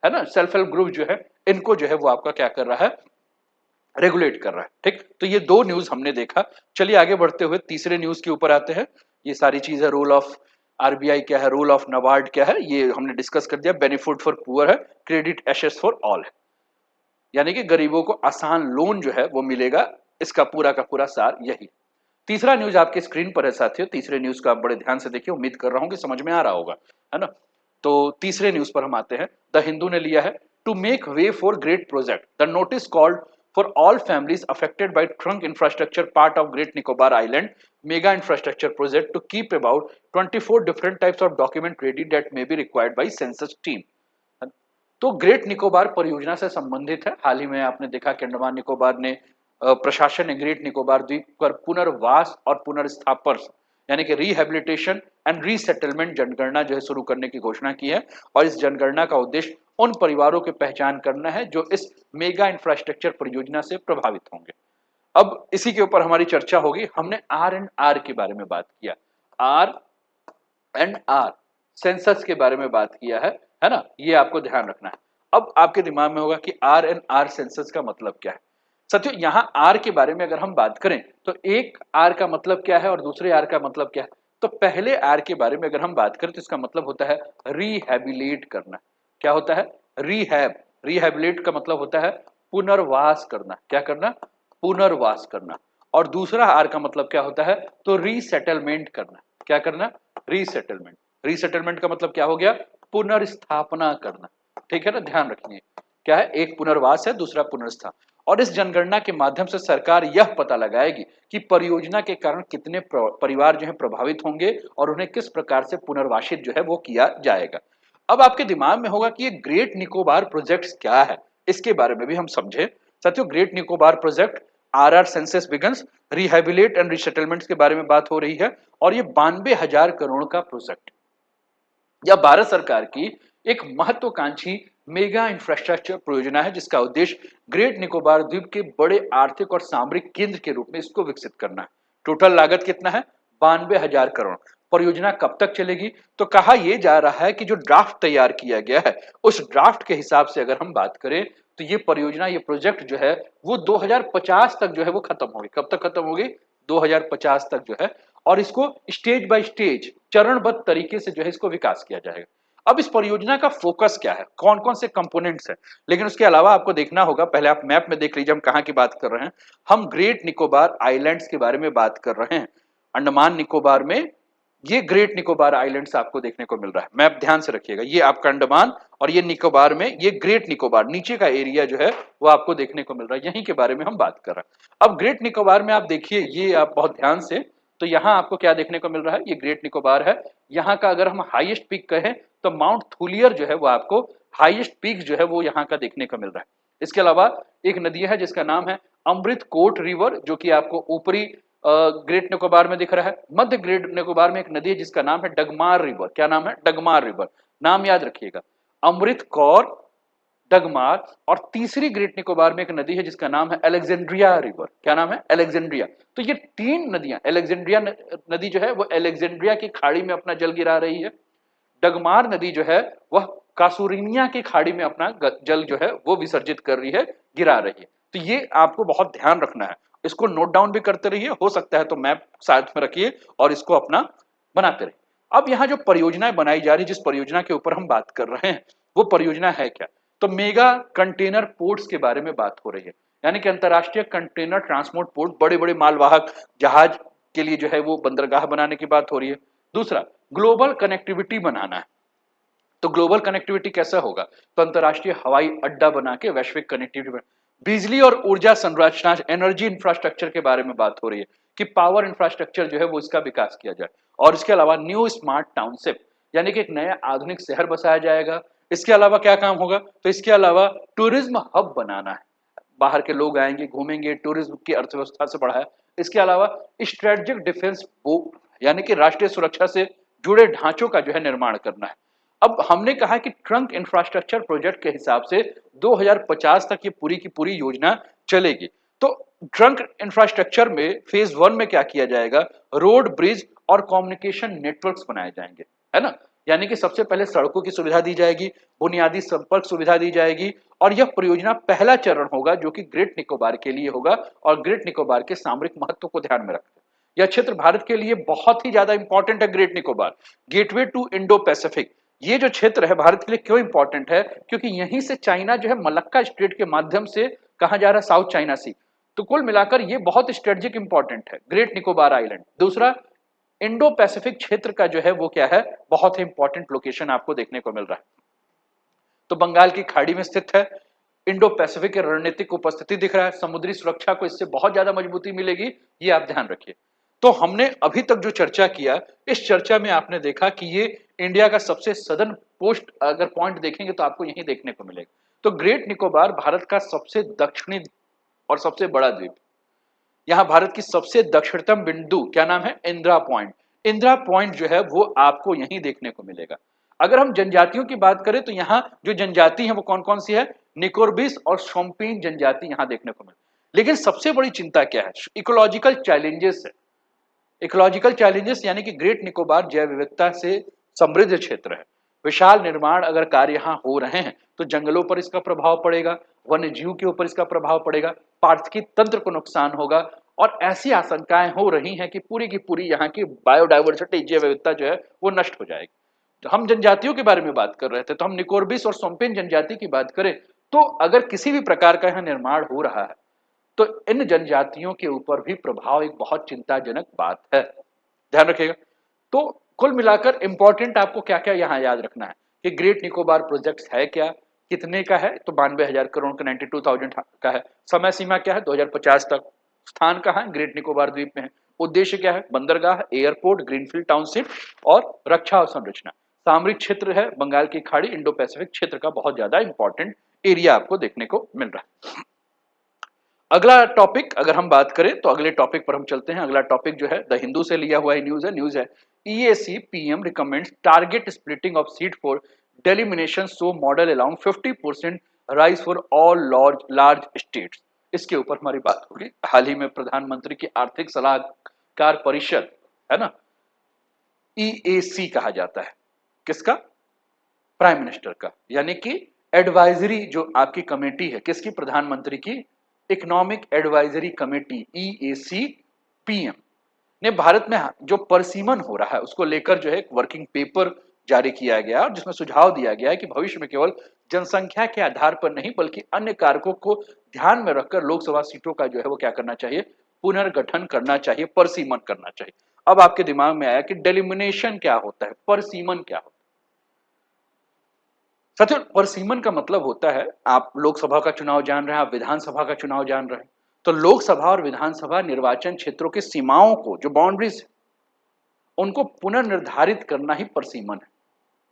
है ना, सेल्फ हेल्प ग्रुप जो है इनको जो है वो आपका क्या कर रहा है? रेगुलेट कर रहा है। ठीक, तो ये दो न्यूज हमने देखा। चलिए आगे बढ़ते हुए तीसरे न्यूज के ऊपर आते हैं। ये सारी चीजें रूल ऑफ आरबीआई क्या है, रूल ऑफ नाबार्ड क्या है, ये हमने डिस्कस कर दिया। बेनिफिट फॉर पुअर है, क्रेडिट एसेस फॉर ऑल है, यानी कि गरीबों को आसान लोन जो है वो मिलेगा। इसका पूरा का पूरा सार यही। तीसरा न्यूज आपके स्क्रीन पर है साथियों। तीसरे न्यूज को आप बड़े ध्यान से देखिए, उम्मीद कर रहा हूं कि समझ में आ रहा होगा, है ना। तो तीसरे न्यूज पर हम आते हैं। द हिंदू ने लिया है, to make way for great project the notice called for all families affected by trunk infrastructure part of great Nicobar island mega infrastructure project to keep about 24 different types of document ready that may be required by census team. तो great Nicobar परियोजना से संबंधित है। हाल ही में आपने देखा कि अंडमान निकोबार ने प्रशासन ने ग्रेट निकोबार द्वीप पर पुनर्वास और पुनर्स्थापन यानी कि रिहेबिलिटेशन एंड रीसेटलमेंट जनगणना जो है शुरू करने की घोषणा की है। और इस जनगणना का उद्देश्य उन परिवारों की पहचान करना है जो इस मेगा इंफ्रास्ट्रक्चर परियोजना से प्रभावित होंगे। अब इसी के ऊपर हमारी चर्चा होगी। हमने R&R के बारे में बात किया, R&R सेंसस के बारे में बात किया है ना, ये आपको ध्यान रखना है। अब आपके दिमाग में होगा कि R&R सेंसस का मतलब क्या है। साथियों यहां R के बारे में अगर हम बात करें तो एक R का मतलब क्या है और दूसरे R का मतलब क्या है। तो पहले R के बारे में अगर हम बात करें तो इसका मतलब होता है रिहेबिलिट करना। क्या होता है? रिहैब। रिहैबिलिट का मतलब होता है पुनर्वास करना। क्या करना? पुनर्वास करना। और दूसरा आर का मतलब क्या होता है? तो रीसेटलमेंट करना। क्या करना? रीसेटलमेंट। रीसेटलमेंट का मतलब क्या हो गया? पुनर्स्थापना करना। ठीक है ना, ध्यान रखिए। क्या है? एक पुनर्वास है, दूसरा पुनर्स्थापना। और इस जनगणना के माध्यम से सरकार यह पता लगाएगी कि परियोजना के कारण कितने परिवार जो है प्रभावित होंगे और उन्हें किस प्रकार से पुनर्वासित जो है वो किया जाएगा। अब आपके दिमाग में होगा कि ये ग्रेट निकोबार प्रोजेक्ट्स क्या है, इसके बारे में भी हम समझे। साथियों, great Nicobar project RR census begins rehabilitation and resettlements के बारे में बात हो रही है। और ये 92,000 करोड़ का प्रोजेक्ट यह भारत सरकार की एक महत्वाकांक्षी मेगा इंफ्रास्ट्रक्चर परियोजना है, जिसका उद्देश्य ग्रेट निकोबार द्वीप के बड़े आर्थिक और सामरिक केंद्र के रूप में इसको विकसित करना है। टोटल लागत कितना है? 92,000 करोड़। परियोजना कब तक चलेगी? तो कहा यह जा रहा है कि जो ड्राफ्ट तैयार किया गया है, उस ड्राफ्ट के हिसाब से अगर हम बात करें तो ये परियोजना, ये प्रोजेक्ट जो है वो 2050 तक जो है वो खत्म होगी। कब तक खत्म होगी? 2050 तक जो है। और इसको स्टेज बाय स्टेज, चरणबद्ध तरीके से जो है इसको विकास किया जाएगा। अब इस परियोजना का फोकस क्या है, कौन कौन से कंपोनेंट्स हैं, लेकिन उसके अलावा आपको देखना होगा। पहले आप मैप में देख लीजिए हम कहां की बात कर रहे हैं। हम ग्रेट निकोबार आइलैंड्स के बारे में बात कर रहे हैं। अंडमान निकोबार में ये ग्रेट निकोबार आइलैंड्स आपको देखने को मिल रहा है। मैप ध्यान से रखिएगा, ये आपका अंडमान और ये निकोबार में ये ग्रेट निकोबार नीचे का एरिया जो है वो आपको देखने को मिल रहा है। यहीं के बारे में हम बात कर रहे हैं। अब ग्रेट निकोबार में आप देखिए, ये आप बहुत ध्यान से, तो यहाँ आपको क्या देखने को मिल रहा है? ये ग्रेट निकोबार है। यहाँ का अगर हम हाईएस्ट पीक कहें तो माउंट थूलियर जो है वो आपको हाईएस्ट पीक जो है वो यहाँ का देखने को मिल रहा है। इसके अलावा एक नदी है जिसका नाम है अमृत कोट रिवर, जो कि आपको ऊपरी ग्रेट निकोबार में दिख रहा है। मध्य ग्रेट निकोबार में एक नदी है जिसका नाम है डगमार रिवर। क्या नाम है? डगमार रिवर। नाम याद रखिएगा, अमृत कौर, डगमार। और तीसरी ग्रेट निकोबार में एक नदी है जिसका नाम है अलेक्जेंड्रिया रिवर। क्या नाम है? अलेक्जेंड्रिया। तो ये तीन नदियां, अलेक्जेंड्रिया नदी जो है वो अलेक्जेंड्रिया की खाड़ी में अपना जल गिरा रही है। डगमार नदी जो है वह कासुरिनिया की खाड़ी में अपना जल जो है वो विसर्जित कर रही है, गिरा रही है। तो ये आपको बहुत ध्यान रखना है, इसको नोट डाउन भी करते रहिए, हो सकता है तो मैप साथ में रखिए और इसको अपना बनाते रहिए। अब यहाँ जो परियोजनाएं बनाई जा रही, जिस परियोजना के ऊपर हम बात कर रहे हैं वो परियोजना है क्या? तो मेगा कंटेनर पोर्ट्स के बारे में बात हो रही है, यानी कि अंतरराष्ट्रीय कंटेनर ट्रांसपोर्ट पोर्ट, बड़े बड़े मालवाहक जहाज के लिए जो है वो बंदरगाह बनाने की बात हो रही है। दूसरा, ग्लोबल कनेक्टिविटी बनाना है। तो ग्लोबल कनेक्टिविटी कैसा होगा? तो अंतरराष्ट्रीय हवाई अड्डा बना के वैश्विक कनेक्टिविटी। बिजली और ऊर्जा संरचना, एनर्जी इंफ्रास्ट्रक्चर के बारे में बात हो रही है कि पावर इंफ्रास्ट्रक्चर जो है वो इसका विकास किया जाए। और इसके अलावा न्यू स्मार्ट टाउनशिप, यानी कि एक नया आधुनिक शहर बसाया जाएगा। इसके अलावा क्या काम होगा? तो इसके अलावा टूरिज्म हब बनाना है, बाहर के लोग आएंगे, घूमेंगे, टूरिज्म की अर्थव्यवस्था से बढ़ा है। इसके अलावा स्ट्रेटेजिक डिफेंस, यानी कि राष्ट्रीय सुरक्षा से जुड़े ढांचों का जो है निर्माण करना है। अब हमने कहा कि ट्रंक इंफ्रास्ट्रक्चर प्रोजेक्ट के हिसाब से 2050 तक ये पूरी की पूरी योजना चलेगी। तो ट्रंक इंफ्रास्ट्रक्चर में फेज 1 में क्या किया जाएगा? रोड, ब्रिज और कम्युनिकेशन नेटवर्क्स बनाए जाएंगे, है ना। यानी कि सबसे पहले सड़कों की सुविधा दी जाएगी, बुनियादी संपर्क सुविधा दी जाएगी। और यह परियोजना पहला चरण होगा जो कि ग्रेट निकोबार के लिए होगा और ग्रेट निकोबार के सामरिक महत्व को ध्यान में रखते हैं। यह क्षेत्र भारत के लिए बहुत ही ज्यादा इंपॉर्टेंट है। Great Nicobar gateway to Indo Pacific, ये जो क्षेत्र है भारत के लिए क्यों इंपॉर्टेंट है? क्योंकि यहीं से चाइना जो है मलक्का स्ट्रेट के माध्यम से कहा जा रहा है साउथ चाइना सी। तो कुल मिलाकर ये बहुत स्ट्रेटेजिक इंपॉर्टेंट है ग्रेट निकोबार आइलैंड। दूसरा, इंडो पैसिफिक क्षेत्र का जो है वो क्या है? बहुत ही इंपॉर्टेंट लोकेशन आपको देखने को मिल रहा है। तो बंगाल की खाड़ी में स्थित है, इंडो पैसिफिक की रणनीतिक उपस्थिति दिख रहा है, समुद्री सुरक्षा को इससे बहुत ज्यादा मजबूती मिलेगी, ये आप ध्यान रखिए। तो हमने अभी तक जो चर्चा किया, इस चर्चा में आपने देखा कि ये इंडिया का सबसे सदर्न पोस्ट अगर पॉइंट देखेंगे तो आपको यही देखने को मिलेगा। तो ग्रेट निकोबार भारत का सबसे दक्षिणी और सबसे बड़ा द्वीप, यहाँ भारत की सबसे दक्षिणतम बिंदु क्या नाम है? इंदिरा पॉइंट। इंदिरा पॉइंट जो है वो आपको यहीं देखने को मिलेगा। अगर हम जनजातियों की बात करें तो यहाँ जो जनजाति है वो कौन कौन सी है? निकोरबिस और शोम्पेन जनजाति यहाँ देखने को मिले। लेकिन सबसे बड़ी चिंता क्या है? इकोलॉजिकल चैलेंजेस है। इकोलॉजिकल चैलेंजेस यानी कि ग्रेट निकोबार जैव विविधता से समृद्ध क्षेत्र है। विशाल निर्माण अगर कार्य यहाँ हो रहे हैं तो जंगलों पर इसका प्रभाव पड़ेगा, वन्य जीव के ऊपर इसका प्रभाव पड़ेगा, पारिस्थितिकी तंत्र को नुकसान होगा। और ऐसी आशंकाएं हो रही हैं कि पूरी की पूरी यहाँ की बायोडाइवर्सिटी, जैव विविधता जो है वो नष्ट हो जाएगी। तो हम जनजातियों के बारे में बात कर रहे थे, तो हम निकोरबिस और सोम्पेन जनजाति की बात करें तो अगर किसी भी प्रकार का यहाँ निर्माण हो रहा है तो इन जनजातियों के ऊपर भी प्रभाव एक बहुत चिंताजनक बात है, ध्यान रखिएगा। तो कुल मिलाकर इंपॉर्टेंट आपको क्या क्या यहाँ याद रखना है कि ग्रेट निकोबार प्रोजेक्ट है क्या, कितने का है, तो 92,000 करोड़ का, 92,000 का है। समय सीमा क्या है, 2050 तक। स्थान कहाँ है, ग्रेट निकोबार द्वीप में है। उद्देश्य क्या है, बंदरगाह, एयरपोर्ट, ग्रीनफील्ड टाउनशिप और रक्षा और संरचना। सामरिक क्षेत्र है बंगाल की खाड़ी, इंडो पैसिफिक क्षेत्र का बहुत ज्यादा इंपॉर्टेंट एरिया आपको देखने को मिल रहा है। अगला टॉपिक अगर हम बात करें तो अगले टॉपिक पर हम चलते हैं। अगला टॉपिक जो है द हिंदू से लिया हुआ न्यूज है EAC PM recommends target splitting of seat for delimitation so model allowing 50% rise for all large states. इसके ऊपर हमारी बात होगी। हाल ही में प्रधानमंत्री की आर्थिक सलाहकार परिषद है ना, EAC कहा जाता है, किसका, प्राइम मिनिस्टर का, यानी कि एडवाइजरी जो आपकी कमेटी है किसकी, प्रधानमंत्री की economic advisory committee EAC PM ने भारत में जो परसीमन हो रहा है उसको लेकर जो है एक वर्किंग पेपर जारी किया गया और जिसमें सुझाव दिया गया है कि भविष्य में केवल जनसंख्या के आधार पर नहीं बल्कि अन्य कारकों को ध्यान में रखकर लोकसभा सीटों का जो है वो क्या करना चाहिए, पुनर्गठन करना चाहिए, परसीमन करना चाहिए। अब आपके दिमाग में आया कि डेलिमिनेशन क्या होता है, परसीमन क्या होता है। साथियों परसीमन का मतलब होता है, आप लोकसभा का चुनाव जान रहे हैं, आप विधानसभा का चुनाव जान रहे हैं, तो लोकसभा और विधानसभा निर्वाचन क्षेत्रों की सीमाओं को, जो बाउंड्रीज है, उनको पुनर्निर्धारित करना ही परसीमन है।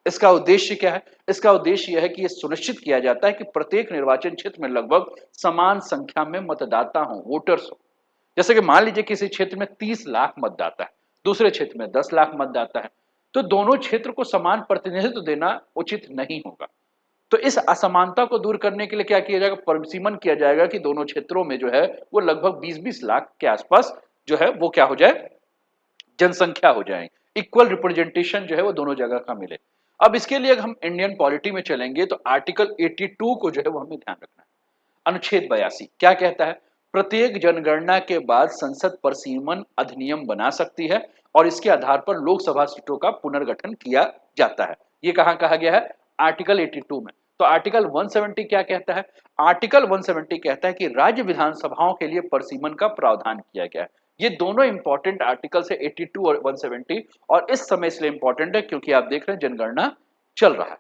इसका उद्देश्य क्या है, इसका उद्देश्य यह है कि यह सुनिश्चित किया जाता है कि प्रत्येक निर्वाचन क्षेत्र में लगभग समान संख्या में मतदाता हो, वोटर्स हो। जैसे कि मान लीजिए किसी क्षेत्र में 30 लाख मतदाता है, दूसरे क्षेत्र में 10 लाख मतदाता है, तो दोनों क्षेत्र को समान प्रतिनिधित्व देना उचित नहीं होगा। तो इस असमानता को दूर करने के लिए क्या किया जाएगा, परसीमन किया जाएगा कि दोनों क्षेत्रों में जो है वो लगभग 20-20 लाख के आसपास जो है वो क्या हो जाए, जनसंख्या हो जाए, इक्वल रिप्रेजेंटेशन जो है वो दोनों जगह का मिले। अब इसके लिए हम इंडियन पॉलिटी में चलेंगे तो आर्टिकल 82 को जो है वो हमें ध्यान रखना है। अनुच्छेद 82 क्या कहता है, प्रत्येक जनगणना के बाद संसद परसीमन अधिनियम बना सकती है और इसके आधार पर लोकसभा सीटों का पुनर्गठन किया जाता है। ये कहां कहा गया है, आर्टिकल 82 में। तो आर्टिकल 170 क्या कहता है, आर्टिकल 170 कहता है कि राज्य विधानसभाओं के लिए परसीमन का प्रावधान किया गया है। ये दोनों इंपॉर्टेंट आर्टिकल्स है 82 और 170, और इस समय इसलिए इंपॉर्टेंट है क्योंकि आप देख रहे हैं जनगणना चल रहा है।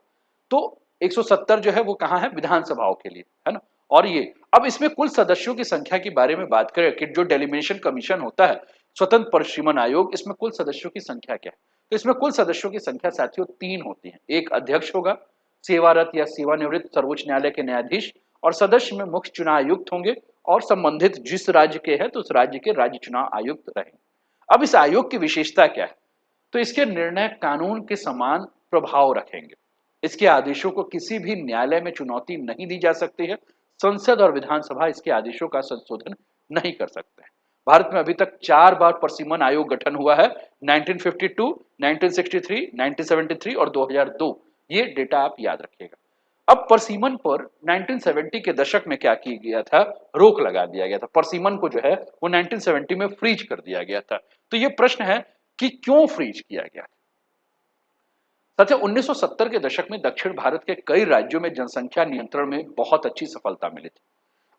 तो 170 जो है वो कहां है, विधानसभाओं के लिए है ना। और ये अब इसमें कुल सदस्यों की संख्या के बारे में बात करें कि जो डेलिमिनेशन कमीशन होता है, स्वतंत्र परसीमन आयोग, इसमें कुल सदस्यों की संख्या क्या है, तो इसमें कुल सदस्यों की संख्या साथियों 3 होती है। एक अध्यक्ष होगा, सेवारत या सेवानिवृत्त सर्वोच्च न्यायालय के न्यायाधीश, और सदस्य में मुख्य चुनाव आयुक्त होंगे और संबंधित जिस राज्य के है तो उस राज्य के राज्य चुनाव आयुक्त रहेंगे। अब इस आयोग की विशेषता क्या है, तो इसके निर्णय कानून के समान प्रभाव रखेंगे। इसके आदेशों को किसी भी न्यायालय में चुनौती नहीं दी जा सकती है। संसद और विधानसभा इसके आदेशों का संशोधन नहीं कर सकते हैं। भारत में अभी तक 4 बार परसीमन आयोग गठन हुआ है, 1952, 1963, 1973 और 2002। ये डेटा आप याद रखिएगा। अब परसीमन पर 1970 के दशक में क्या किया गया था, रोक लगा दिया गया था। परसीमन को जो है वो 1970 में फ्रीज कर दिया गया था। तो ये प्रश्न है कि क्यों फ्रीज किया गया। साथियों 1970 के दशक में दक्षिण भारत के कई राज्यों में जनसंख्या नियंत्रण में बहुत अच्छी सफलता मिली थी।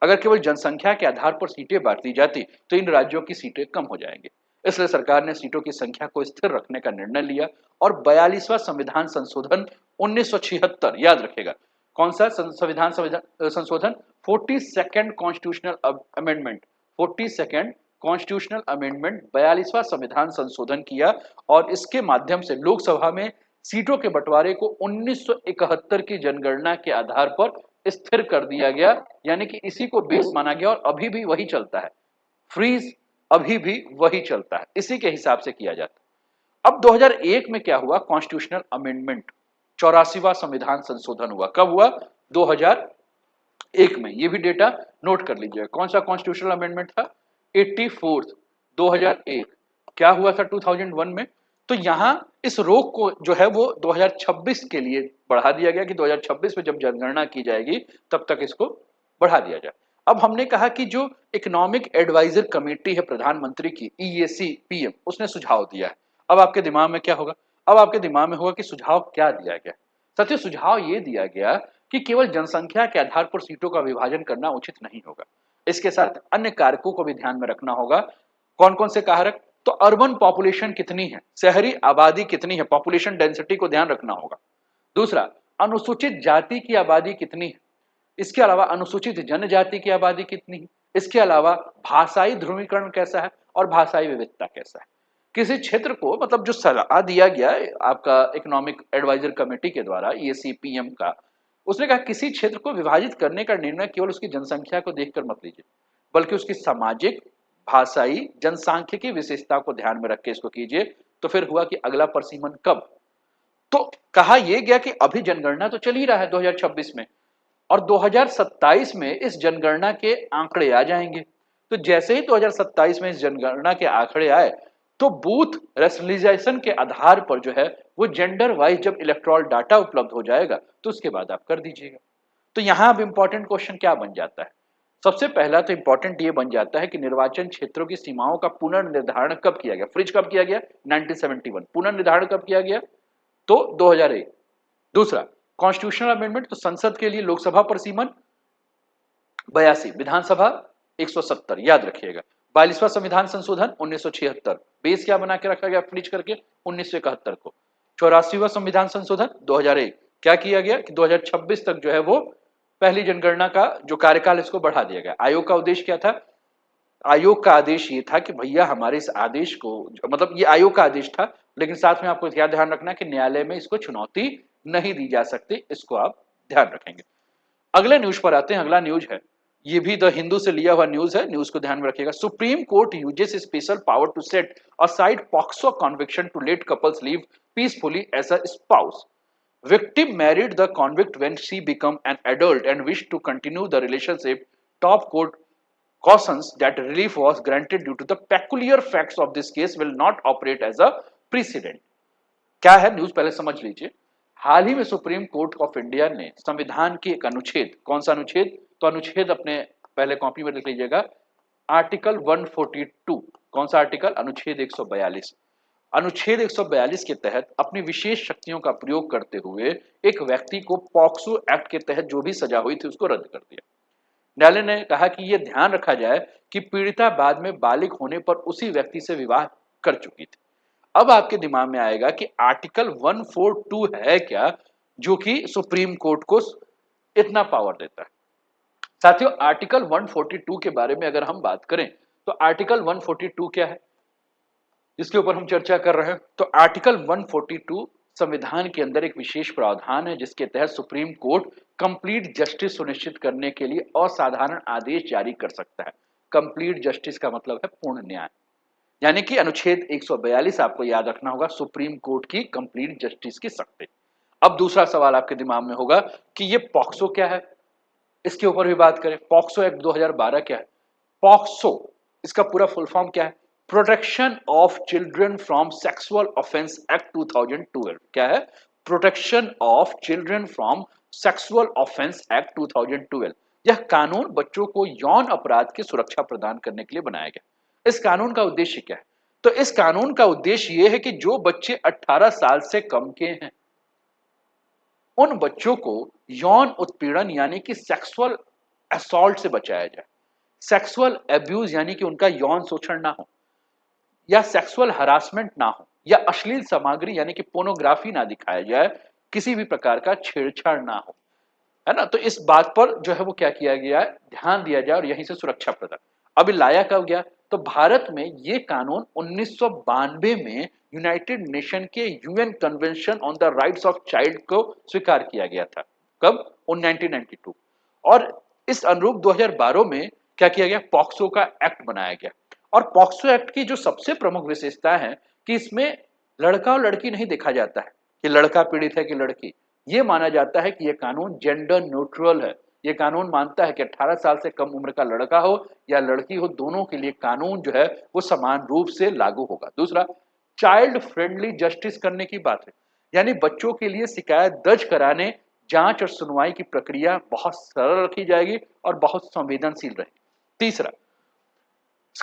अगर केवल जनसंख्या के आधार पर सीटें बांटी जाती तो इन राज्यों की सीटें कम हो जाएंगी। इसलिए सरकार ने सीटों की संख्या को स्थिर रखने का निर्णय लिया और 42वां संविधान संशोधन 1976, याद रखेगा कौन सा संविधान संशोधन, 42nd constitutional amendment, 42nd constitutional amendment 42वां संविधान संशोधन किया और इसके माध्यम से लोकसभा में सीटों के बंटवारे को 1971 की जनगणना के आधार पर स्थिर कर दिया गया, यानी कि इसी को बेस माना गया और अभी भी वही चलता है। फ्रीज अभी भी वही चलता है, इसी के हिसाब से किया जाता है। अब 2001 में क्या हुआ, कॉन्स्टिट्यूशनल अमेंडमेंट, 84वां संविधान संशोधन हुआ। कब हुआ, 2001 में। ये भी डेटा नोट कर लीजिएगा। कौन सा कॉन्स्टिट्यूशनल अमेंडमेंट था, 84th 2001। क्या हुआ था 2001 में, तो यहां इस रोक को जो है वो 2026 के लिए बढ़ा दिया गया कि 2026 में जब जनगणना की जाएगी तब तक इसको बढ़ा दिया जाए। अब हमने कहा कि जो इकोनॉमिक एडवाइजर कमेटी है प्रधानमंत्री की, EAC PM, उसने सुझाव दिया है। अब आपके दिमाग में क्या होगा, अब आपके दिमाग में होगा कि सुझाव क्या दिया गया। साथियों, सुझाव ये दिया गया कि केवल जनसंख्या के आधार पर सीटों का विभाजन करना उचित नहीं होगा। इसके साथ अन्य कारकों को भी ध्यान में रखना होगा। कौन कौन से कारक? तो अर्बन पॉपुलेशन कितनी है, शहरी आबादी कितनी है, पॉपुलेशन डेंसिटी को ध्यान रखना होगा। दूसरा, अनुसूचित जाति की आबादी कितनी है। इसके अलावा अनुसूचित जनजाति की आबादी कितनी है। इसके अलावा भाषाई ध्रुवीकरण कैसा है और भाषाई विविधता कैसा है। किसी क्षेत्र को, मतलब जो सलाह दिया गया आपका इकोनॉमिक एडवाइजर कमेटी के द्वारा, EAC-PM का, उसने कहा किसी क्षेत्र को विभाजित करने का निर्णय केवल उसकी जनसंख्या को देखकर मत लीजिए, बल्कि उसकी सामाजिक, भाषाई, जनसांख्यिकी विशेषता को ध्यान में रख के इसको कीजिए। तो फिर हुआ कि अगला परिसीमन कब? तो कहा यह गया कि अभी जनगणना तो चल ही रहा है 2026 में, और 2027 में इस जनगणना के आंकड़े आ जाएंगे। तो जैसे ही 2027 में इस जनगणना के आंकड़े आए, तो बूथ रेशनलाइजेशन के आधार पर जो है वो जेंडर वाइज जब इलेक्टोरल डाटा उपलब्ध हो जाएगा, तो उसके बाद आप कर दीजिएगा। तो यहां अब इंपॉर्टेंट क्वेश्चन क्या बन जाता है? सबसे पहला तो इंपॉर्टेंट ये बन जाता है कि निर्वाचन क्षेत्रों की सीमाओं का पुनर्निर्धारण कब किया गया? फ्रिज कब किया गया? 1971। पुनर्निर्धारण कब किया गया? तो 2001। दूसरा, कॉन्स्टिट्यूशनल अमेंडमेंट, तो संसद के लिए लोकसभा परिसीमन 82, विधानसभा 170, याद रखिएगा। 42वां संविधान संशोधन 1976, बेस क्या बना के रखा गया फ्रिज करके? 1971 को। 84वां संविधान संशोधन 2001, क्या किया गया कि 2026 तक जो है वो पहली जनगणना का जो कार्यकाल इसको बढ़ा दिया गया। आयोग का उद्देश्य क्या था? आयोग का आदेश ये था कि भैया हमारे इस आदेश को, मतलब ये आयोग का आदेश था, लेकिन साथ में आपको क्या ध्यान रखना कि न्यायालय में इसको चुनौती नहीं दी जा सकती, इसको आप ध्यान रखेंगे। अगले न्यूज पर आते हैं। अगला न्यूज है, ये भी द हिंदू से लिया हुआ न्यूज है, न्यूज को ध्यान में रखिएगा। Supreme Court uses special power to set aside POCSO conviction to let couples live peacefully as a spouse. Victim married the convict when she became an adult and wished to continue the relationship. Top court cautions that relief was granted due to the peculiar facts of this case will not operate as a precedent. क्या है news, पहले समझ लीजिए। हाल ही में supreme court of India ने संविधान के एक अनुच्छेद, कौन सा अनुच्छेद? तो अनुच्छेद अपने पहले कॉपी में लिख लीजिएगा, आर्टिकल 142। कौन सा आर्टिकल? अनुच्छेद 142। अनुच्छेद 142 के तहत अपनी विशेष शक्तियों का प्रयोग करते हुए एक व्यक्ति को पॉक्सो एक्ट के तहत जो भी सजा हुई थी उसको रद्द कर दिया। न्यायालय ने कहा कि यह ध्यान रखा जाए कि पीड़िता बाद में बालिग होने पर उसी व्यक्ति से विवाह कर चुकी थी। अब आपके दिमाग में आएगा कि आर्टिकल 142 है क्या जो कि सुप्रीम कोर्ट को इतना पावर देता है। साथियों, आर्टिकल 142 के बारे में अगर हम बात करें तो आर्टिकल 142 क्या है जिसके ऊपर हम चर्चा कर रहे हैं? तो आर्टिकल 142 संविधान के अंदर एक विशेष प्रावधान है जिसके तहत सुप्रीम कोर्ट कंप्लीट जस्टिस सुनिश्चित करने के लिए असाधारण आदेश जारी कर सकता है। कंप्लीट जस्टिस का मतलब है पूर्ण न्याय, यानी कि अनुच्छेद 142 आपको याद रखना होगा, सुप्रीम कोर्ट की कंप्लीट जस्टिस की शक्ति। अब दूसरा सवाल आपके दिमाग में होगा कि ये पॉक्सो क्या है, इसके ऊपर भी बात करें। पॉक्सो एक्ट 2012 क्या है? पॉक्सो, इसका पूरा फुल फॉर्म क्या है? Protection of children from sexual offence act 2012। क्या है? Protection of children from sexual offence act 2012। यह कानून बच्चों को यौन अपराध की सुरक्षा प्रदान करने के लिए बनाया गया। इस कानून का उद्देश्य क्या है? तो इस कानून का उद्देश्य यह है कि जो बच्चे 18 साल से कम के हैं उन बच्चों को यौन उत्पीड़न यानी कि सेक्सुअल असॉल्ट से बचाया जाए, सेक्सुअल एब्यूज यानी कि उनका यौन शोषण ना हो, या सेक्सुअल हरासमेंट ना हो, या अश्लील सामग्री यानी कि पोर्नोग्राफी ना दिखाया जाए, किसी भी प्रकार का छेड़छाड़ ना हो, है ना। तो इस बात पर जो है वो क्या किया गया है, ध्यान दिया जाए और यहीं से सुरक्षा प्रदान। अभी लाया कब गया? तो भारत में ये कानून 1992 में यूनाइटेड नेशन के UN convention on the rights of child को स्वीकार किया गया था। कब? 1992। और इस अनुरूप 2012 में क्या किया गया? पॉक्सो का एक्ट बनाया गया। और पॉक्सो एक्ट की जो सबसे प्रमुख विशेषता है कि इसमें लड़का और लड़की नहीं देखा जाता है कि लड़का पीड़ित है कि लड़की। ये माना जाता है कि यह कानून जेंडर न्यूट्रल है। ये कानून मानता है कि 18 साल से कम उम्र का लड़का हो या लड़की हो, दोनों के लिए कानून जो है वो समान रूप से लागू होगा। दूसरा, चाइल्ड फ्रेंडली जस्टिस करने की बात है, यानी बच्चों के लिए शिकायत दर्ज कराने, जांच और सुनवाई की प्रक्रिया बहुत सरल रखी जाएगी और बहुत संवेदनशील रहेगी। तीसरा,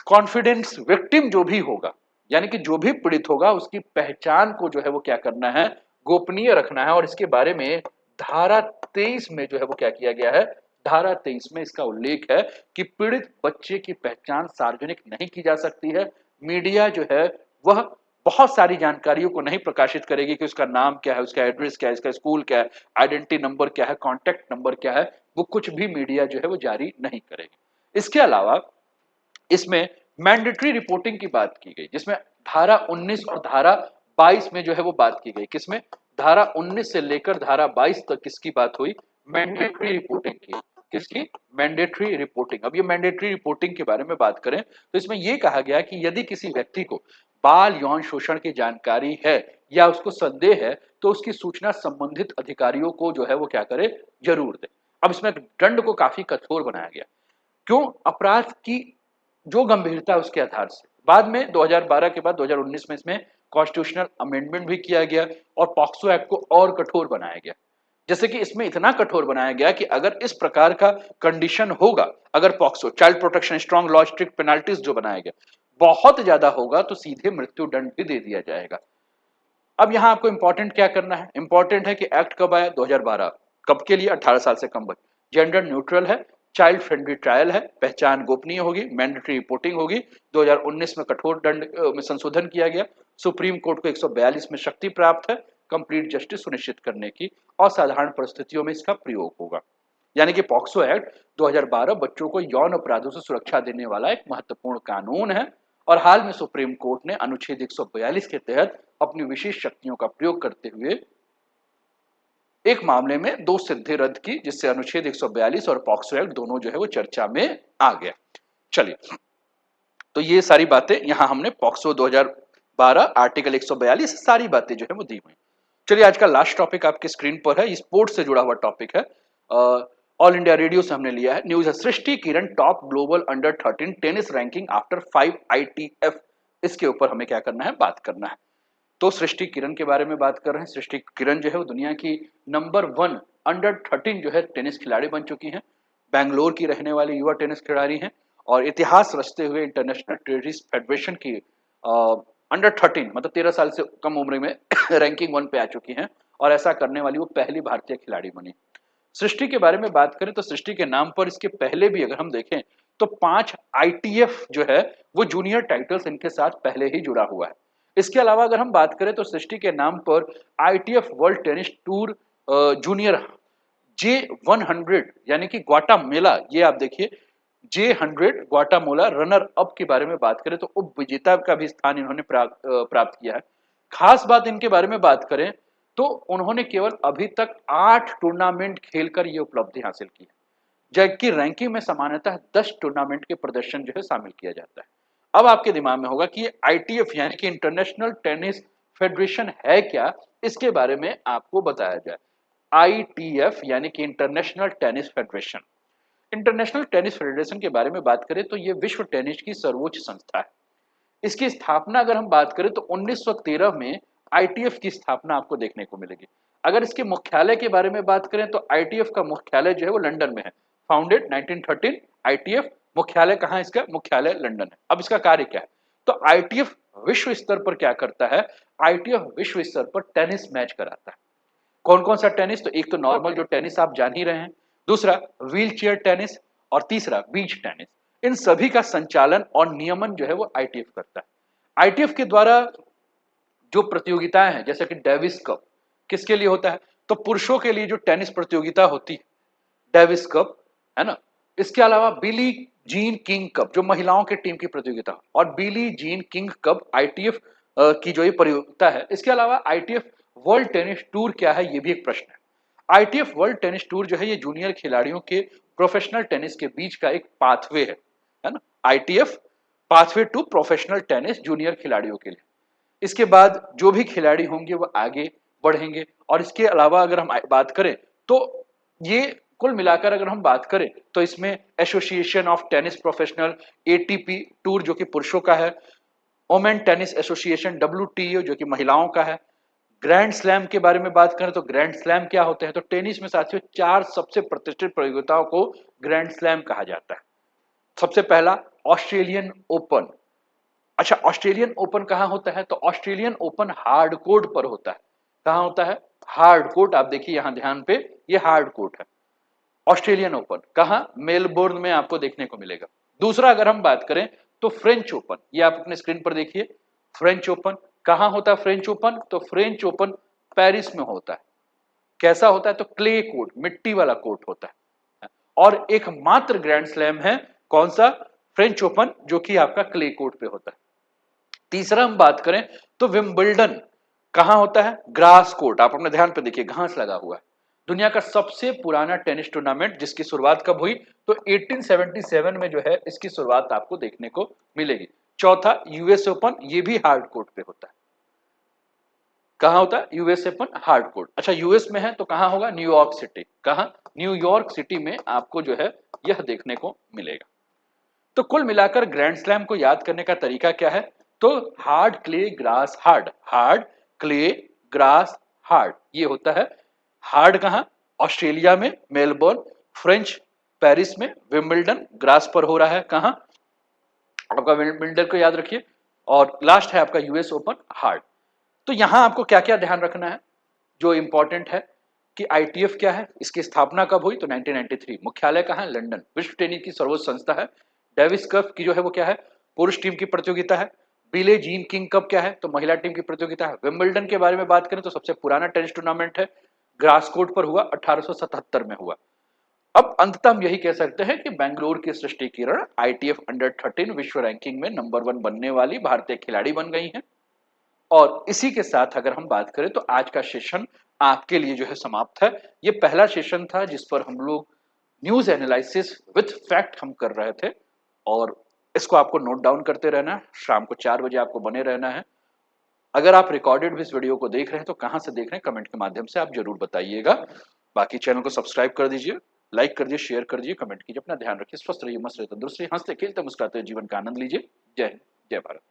कॉन्फिडेंस, विक्टिम जो भी होगा यानी कि जो भी पीड़ित होगा उसकी पहचान को जो है वो क्या करना है, गोपनीय रखना है। और इसके बारे में धारा 23 में जो है वो क्या किया गया है, धारा 23 में इसका उल्लेख है कि पीड़ित बच्चे की पहचान सार्वजनिक नहीं की जा सकती है। मीडिया जो है वह बहुत सारी जानकारियों को नहीं प्रकाशित करेगी कि उसका नाम क्या है, उसका एड्रेस क्या है, इसका स्कूल क्या है, आइडेंटिटी नंबर क्या है, कॉन्टैक्ट नंबर क्या है, वो कुछ भी मीडिया जो है वो जारी नहीं करेगी। इसके अलावा इसमें मैंडेटरी रिपोर्टिंग की बात की गई, जिसमें धारा 19 और धारा 22 में जो है वो बात की गई। किसमें? धारा 19 से लेकर धारा 22 तक किसकी बात हुई? मैंडेटरी रिपोर्टिंग की। किसकी? Mandatory reporting. अब ये मैंडेटरी रिपोर्टिंग के बारे में बात करें तो इसमें यह कहा गया कि यदि किसी व्यक्ति को बाल यौन शोषण की जानकारी है या उसको संदेह है तो उसकी सूचना संबंधित अधिकारियों को जो है वो क्या करे, जरूर दे। अब इसमें दंड को काफी कठोर बनाया गया। क्यों? अपराध की जो गंभीरता है उसके आधार से। बाद में 2012 के बाद 2019 में इसमें कॉन्स्टिट्यूशनल अमेंडमेंट भी किया गया और पॉक्सो एक्ट को और कठोर बनाया गया। जैसे कि इसमें इतना कठोर बनाया गया कि अगर इस प्रकार का कंडीशन होगा, अगर POCSO child protection strong law strict penalties जो बनाया गया बहुत ज्यादा होगा तो सीधे मृत्यु दंड भी दे दिया जाएगा। अब यहां आपको इंपॉर्टेंट क्या करना है? इंपॉर्टेंट है कि एक्ट कब आया? 2012। कब के लिए? 18 साल से कम बच्चे। जेंडर न्यूट्रल है, चाइल्ड फ्रेंडली ट्रायल है, पहचान गोपनीय होगी, मैंडेटरी रिपोर्टिंग होगी। 2019 में कठोर दंड में संशोधन किया गया। सुप्रीम कोर्ट को 142 में शक्ति प्राप्त है कंप्लीट जस्टिस सुनिश्चित करने की, और साधारण परिस्थितियों में इसका प्रयोग होगा। यानी कि पॉक्सो एक्ट 2012 बच्चों को यौन अपराधों से सुरक्षा देने वाला एक महत्वपूर्ण कानून है। और हाल में सुप्रीम कोर्ट ने अनुच्छेद 142 के तहत अपनी विशेष शक्तियों का प्रयोग करते हुए एक मामले में 2 सिद्धि रद्द की, जिससे अनुच्छेद 142 और पॉक्सो एक्ट दोनों जो है वो चर्चा में आ गया। चलिए, तो ये सारी बातें यहां हमने पॉक्सो 2012 आर्टिकल 142 सारी बातें जो है वो दी हुई। चलिए, आज का लास्ट टॉपिक आपके स्क्रीन पर है, स्पोर्ट्स से जुड़ा हुआ टॉपिक है। ऑल इंडिया रेडियो से हमने लिया है। न्यूज है, Srishti Kiran top global under 13 tennis ranking after 5 ITF। इसके ऊपर हमें क्या करना है, बात करना है। तो सृष्टि किरण के बारे में बात कर रहे हैं। सृष्टि किरण जो है वो दुनिया की नंबर 1 अंडर 13 जो है टेनिस खिलाड़ी बन चुकी हैं। बैंगलोर की रहने वाली युवा टेनिस खिलाड़ी हैं और इतिहास रचते हुए इंटरनेशनल टेनिस फेडरेशन की अंडर 13 मतलब 13 साल से कम उम्र में रैंकिंग 1 पे आ चुकी हैं, और ऐसा करने वाली वो पहली भारतीय खिलाड़ी बनी। सृष्टि के बारे में बात करें तो सृष्टि के नाम पर इसके पहले भी अगर हम देखें तो 5 ITF जो है वो जूनियर टाइटल्स इनके साथ पहले ही जुड़ा हुआ है। इसके अलावा अगर हम बात करें तो सृष्टि के नाम पर ITF world tennis tour junior J100 यानी कि ग्वाटामेला, ये आप देखिए J100 ग्वाटामोला रनर अप के बारे में बात करें तो उप विजेता का भी स्थान इन्होंने प्राप्त किया है। खास बात इनके बारे में बात करें तो उन्होंने केवल अभी तक 8 टूर्नामेंट खेलकर ये उपलब्धि हासिल की है, जबकि रैंकिंग में सामान्यतः 10 टूर्नामेंट के प्रदर्शन जो है शामिल किया जाता है। अब आपके दिमाग में होगा कि ये ITF यानी कि इंटरनेशनल टेनिस फेडरेशन है क्या, इसके बारे में आपको बताया जाए। ITF यानी कि international tennis federation. International tennis federation के बारे में बात करें तो ये विश्व टेनिस की सर्वोच्च संस्था है। इसकी स्थापना अगर हम बात करें तो 1913 में ITF की स्थापना आपको देखने को मिलेगी। अगर इसके मुख्यालय के बारे में बात करें तो ITF का मुख्यालय जो है वो लंदन में है। फाउंडेड 1913 ITF, मुख्यालय कहाँ है इसका? मुख्यालय लंदन है। अब इसका कार्य क्या है? तो ITF विश्व स्तर पर क्या करता है? ITF विश्व स्तर पर टेनिस मैच कराता है। कौन कौन सा टेनिस? तो एक तो नॉर्मल जो टेनिस आप जान ही रहे हैं, दूसरा व्हील चेयर टेनिस, और तीसरा बीच टेनिस। इन सभी का संचालन और नियमन जो है वो ITF करता है। ITF के द्वारा जो प्रतियोगिताएं हैं जैसे कि डेविस कप किसके लिए होता है? तो पुरुषों के लिए जो टेनिस प्रतियोगिता होती है डेविस कप, है ना। इसके अलावा बिली जीन किंग कप जो महिलाओं के टीम की प्रतियोगिता, और Billie Jean King cup ITF की जो ये प्रतियोगिता है। इसके अलावा ITF वर्ल्ड टेनिस टूर क्या है, ये भी एक प्रश्न है। ITF वर्ल्ड टेनिस टूर जो है ये जूनियर खिलाड़ियों के प्रोफेशनल टेनिस के बीच का एक पाथवे है ना। ITF pathway to professional tennis junior खिलाड़ियों के लिए। इसके बाद जो भी खिलाड़ी होंगे वो आगे बढ़ेंगे। और इसके अलावा अगर हम बात करें तो ये कुल मिलाकर अगर हम बात करें तो इसमें association of tennis professional ATP tour जो कि पुरुषों का है, वोमेन टेनिस एसोसिएशन WTO जो कि महिलाओं का है। ग्रैंड स्लैम के बारे में बात करें तो ग्रैंड स्लैम क्या होते हैं? तो टेनिस में साथियों 4 सबसे प्रतिष्ठित प्रतियोगिताओं को ग्रैंड स्लैम कहा जाता है। सबसे पहला ऑस्ट्रेलियन ओपन, अच्छा, ऑस्ट्रेलियन ओपन कहाँ होता है? तो ऑस्ट्रेलियन ओपन हार्ड कोर्ट पर होता है। कहाँ होता है? Hard court. आप देखिए यहां ध्यान पे, ये हार्ड कोर्ट है। ऑस्ट्रेलियन ओपन कहाँ? मेलबोर्न में आपको देखने को मिलेगा। दूसरा अगर हम बात करें तो फ्रेंच ओपन, ये आप अपने स्क्रीन पर देखिए। फ्रेंच ओपन कहाँ होता है? फ्रेंच ओपन, तो फ्रेंच ओपन पेरिस में होता है। कैसा होता है? तो क्ले कोर्ट, मिट्टी वाला कोर्ट होता है। और एकमात्र ग्रैंड स्लैम है कौन सा? फ्रेंच ओपन, जो कि आपका क्ले कोर्ट पे होता है। तीसरा हम बात करें तो विंबलडन कहां होता है? Grass court. आप अपने ध्यान पे देखिए, घास लगा हुआ है। दुनिया का सबसे पुराना टेनिस टूर्नामेंट, जिसकी शुरुआत कब हुई? तो 1877 में जो है इसकी शुरुआत आपको देखने को मिलेगी। चौथा यूएस ओपन, ये भी हार्ड कोर्ट पे होता है। कहां होता है? US open hard court. अच्छा, यूएस में है तो कहां होगा? New York city. कहां? न्यूयॉर्क सिटी में आपको जो है यह देखने को मिलेगा। तो कुल मिलाकर ग्रैंड स्लैम को याद करने का तरीका क्या है? तो hard clay grass hard, hard clay grass hard, ये होता है। हार्ड कहां? ऑस्ट्रेलिया में मेलबोर्न, फ्रेंच पेरिस में, विंबलडन ग्रास पर हो रहा है। कहां? आपका विंबलडन को याद रखिए। और लास्ट है आपका यूएस ओपन हार्ड। तो यहां आपको क्या क्या ध्यान रखना है जो इंपॉर्टेंट है कि आईटीएफ क्या है, इसकी स्थापना कब हुई? तो 1993। मुख्यालय कहां है? लंदन। विश्व टेनिस की सर्वोच्च संस्था है। डेविस कप की जो है वो क्या है? पुरुष टीम की प्रतियोगिता है। बिले जीन किंग कप क्या है? तो महिला टीम की प्रतियोगिता है। विंबलडन के बारे में बात करें तो सबसे पुराना टेनिस टूर्नामेंट है। ग्रास कोर्ट पर हुआ, 1877 में हुआ। अब अंततः हम यही कह सकते हैं कि बेंगलुरु की सृष्टि किरण आईटीएफ अंडर 13 विश्व रैंकिंग में नंबर 1 बनने वाली भारतीय खिलाड़ी बन गई हैं। और इसी के साथ अगर हम बात करें तो आज का सेशन आपके लिए जो है समाप्त है। ये पहला सेशन था जिस पर हम लोग न्यूज एनालिसिस विथ फैक्ट हम कर रहे थे, और इसको आपको नोट डाउन करते रहना है। शाम को 4 बजे आपको बने रहना है। अगर आप रिकॉर्डेड भी इस वीडियो को देख रहे हैं तो कहां से देख रहे हैं कमेंट के माध्यम से आप जरूर बताइएगा। बाकी चैनल को सब्सक्राइब कर दीजिए, लाइक कर दीजिए, शेयर कर दीजिए, कमेंट कीजिए। अपना ध्यान रखिए, स्वस्थ रहिए, मस्त रहिए, तंदुरुस्त रहिए, हंसते खेलते मुस्कुराते जीवन का आनंद लीजिए। जय हिंद, जय भारत।